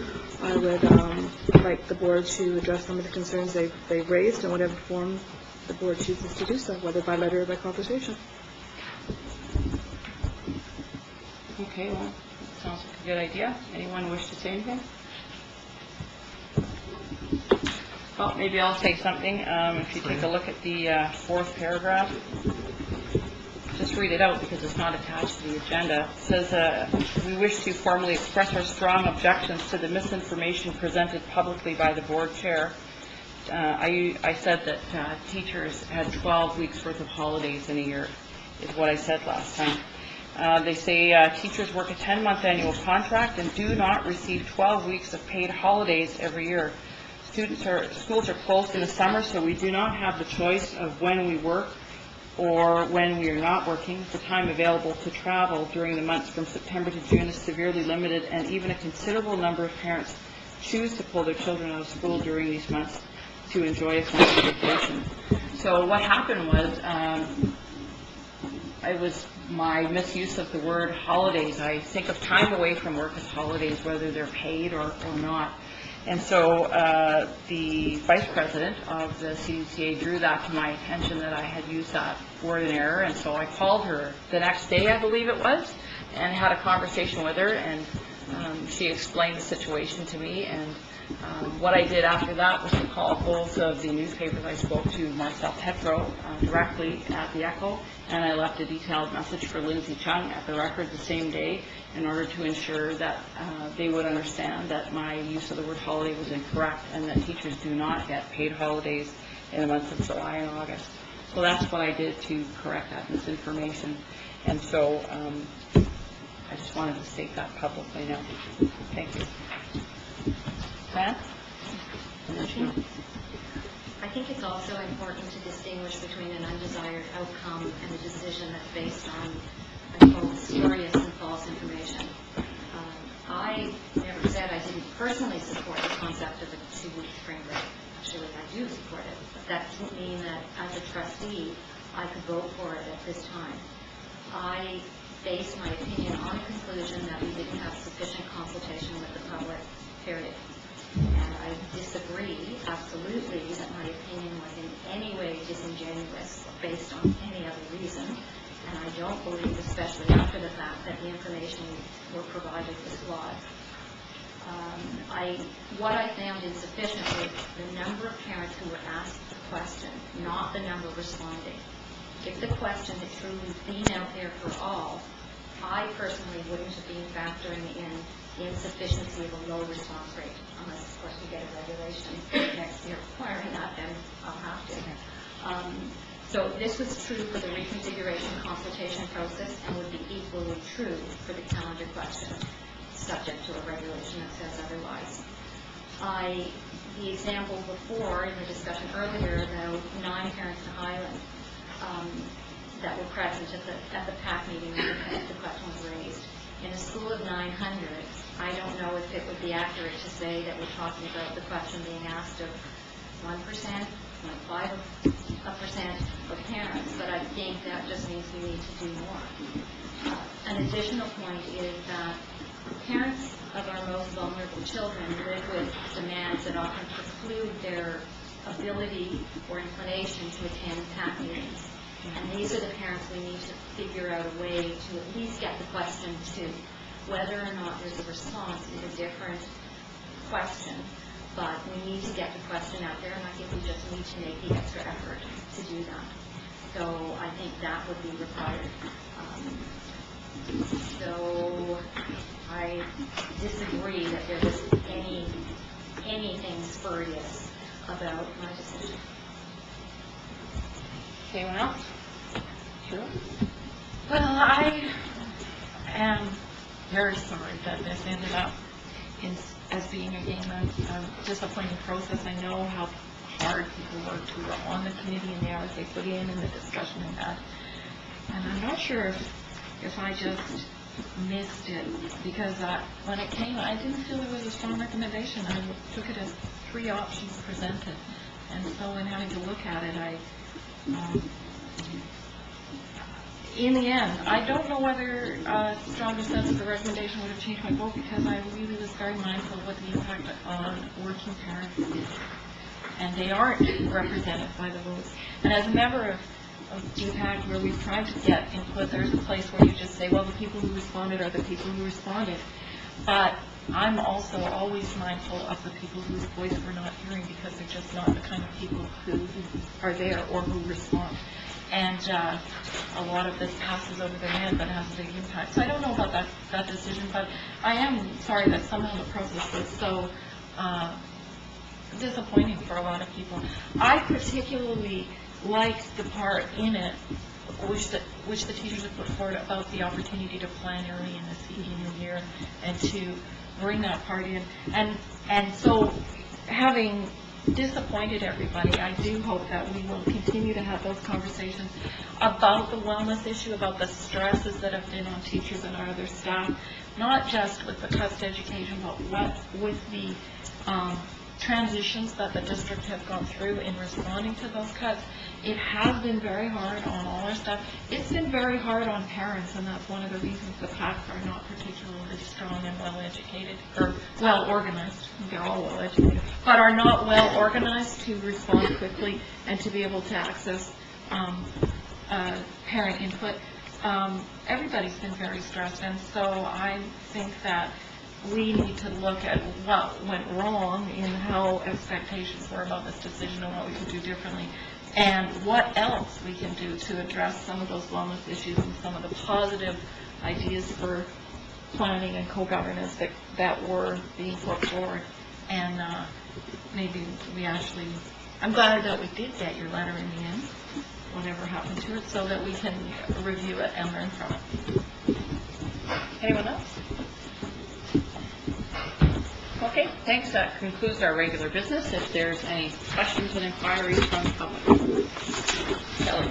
I would like the board to address some of the concerns they've raised in whatever form the board chooses to do so, whether by letter or by conversation. Okay, well, sounds like a good idea. Anyone wish to say anything? Well, maybe I'll say something. If you take a look at the 4th paragraph, just read it out because it's not attached to the agenda. It says, we wish to formally express our strong objections to the misinformation presented publicly by the board chair. I said that teachers had 12 weeks worth of holidays in a year, is what I said last time. They say teachers work a 10-month annual contract and do not receive 12 weeks of paid holidays every year. Schools are closed in the summer, so we do not have the choice of when we work or when we are not working. The time available to travel during the months from September to June is severely limited, and even a considerable number of parents choose to pull their children out of school during these months to enjoy a family vacation. So what happened was, it was my misuse of the word holidays. I think of time away from work as holidays, whether they're paid or not. And so the vice president of the CDCA drew that to my attention that I had used that word in error, and so I called her the next day, I believe it was, and had a conversation with her, and she explained the situation to me. And what I did after that was to call both of the newspapers. I spoke to Marcel Petro directly at the Echo, and I left a detailed message for Lindsay Chung at the Record the same day in order to ensure that they would understand that my use of the word holiday was incorrect and that teachers do not get paid holidays in the months of July and August. So that's what I did to correct that misinformation. And so I just wanted to state that publicly now. Thank you. Fran? I think it's also important to distinguish between an undesired outcome and a decision that's based on, I quote, spurious and false information. I never said I didn't personally support the concept of a 2-week spring break. Actually, I do support it. But that doesn't mean that as a trustee, I could vote for it at this time. I base my opinion on the conclusion that we didn't have sufficient consultation with the public, period. And I disagree, absolutely, that my opinion was in any way disingenuous based on any other reason. And I don't believe, especially after the fact, that the information we're provided was flawed. What I found insufficient was the number of parents who were asked the question, not the number responding. If the question had truly been out there for all, I personally wouldn't have been factoring in the insufficiency of a low response rate, unless, of course, we get a regulation next year requiring that, then I'll have to. So this was true for the reconfiguration consultation process and would be equally true for the calendar question, subject to a regulation that says otherwise. The example before, in the discussion earlier, about 9 parents to Highland that were present at the PAC meeting when the question was raised. In a school of 900, I don't know if it would be accurate to say that we're talking about the question being asked of 1%, 0.5% of parents, but I think that just means we need to do more. An additional point is that parents of our most vulnerable children live with demands that often preclude their ability or inclination to attend PAC meetings. And these are the parents we need to figure out a way to at least get the question to. Whether or not there's a response is a different question, but we need to get the question out there, and I think we just need to make the extra effort to do that. So I think that would be required. So I disagree that there was anything spurious about my decision. Anyone else? Sure. Well, I am very sorry that this ended up as being again a disappointing process. I know how hard people worked who were on the committee and the hours they put in and the discussion and that. And I'm not sure if I just missed it because when it came, I didn't feel there was a strong recommendation. I took it as 3 options presented. And so in having to look at it, in the end, I don't know whether a stronger sense of the recommendation would have changed my vote because I really was very mindful of what the impact on working parents is. And they aren't represented by the votes. And as a member of DPAC, where we've tried to get input, there's a place where you just say, well, the people who responded are the people who responded. But I'm also always mindful of the people whose voice we're not hearing because they're just not the kind of people who are there or who respond. And a lot of this passes over their head but has a big impact. So I don't know about that decision, but I am sorry that somehow the process was so disappointing for a lot of people. I particularly liked the part in it which the teachers have put forward about the opportunity to plan early in the senior year and to bring that part in. And so having disappointed everybody, I do hope that we will continue to have those conversations about the wellness issue, about the stresses that have been on teachers and our other staff, not just with the cuts to education, but with the transitions that the district has gone through in responding to those cuts. It has been very hard on all our staff. It's been very hard on parents, and that's one of the reasons the PACs are not particularly strong and well-educated, or well-organized. They're all well-educated, but are not well-organized to respond quickly and to be able to access parent input. Everybody's been very stressed, and so I think that we need to look at what went wrong in how expectations were about this decision and what we could do differently, and what else we can do to address some of those wellness issues and some of the positive ideas for planning and co-governance that were being put forward. And maybe we actually, I'm glad that we did get your letter in the end, whatever happened to it, so that we can review it and learn from it. Anyone else? Okay, thanks. That concludes our regular business. If there's any questions and inquiries from the public. Kelly?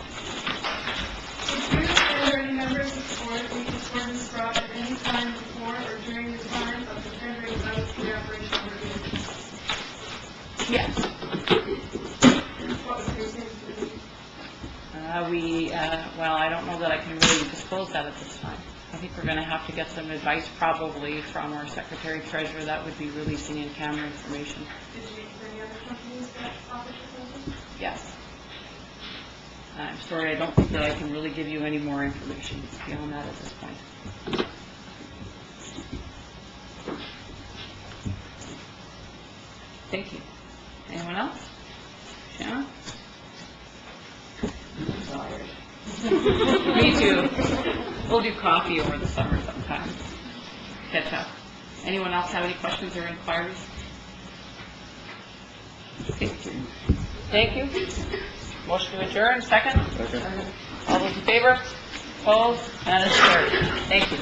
Are there any members of the board who this ordinance brought at any time before or during the time of the tendering out the operation of the vehicle? Yes. What was your sense? Well, I don't know that I can really disclose that at this time. I think we're going to have to get some advice probably from our Secretary Treasurer that would be releasing in-camera information. Did you meet with any other companies that offered proposals? Yes. I'm sorry, I don't think that I can really give you any more information beyond that at this point. Thank you. Anyone else? Shannon? Me too. We'll do coffee over the summer sometime. Catch up. Anyone else have any questions or inquiries? Thank you. Thank you. Motion to adjourn, second? Second. All those in favor? Opposed? That is carried. Thank you.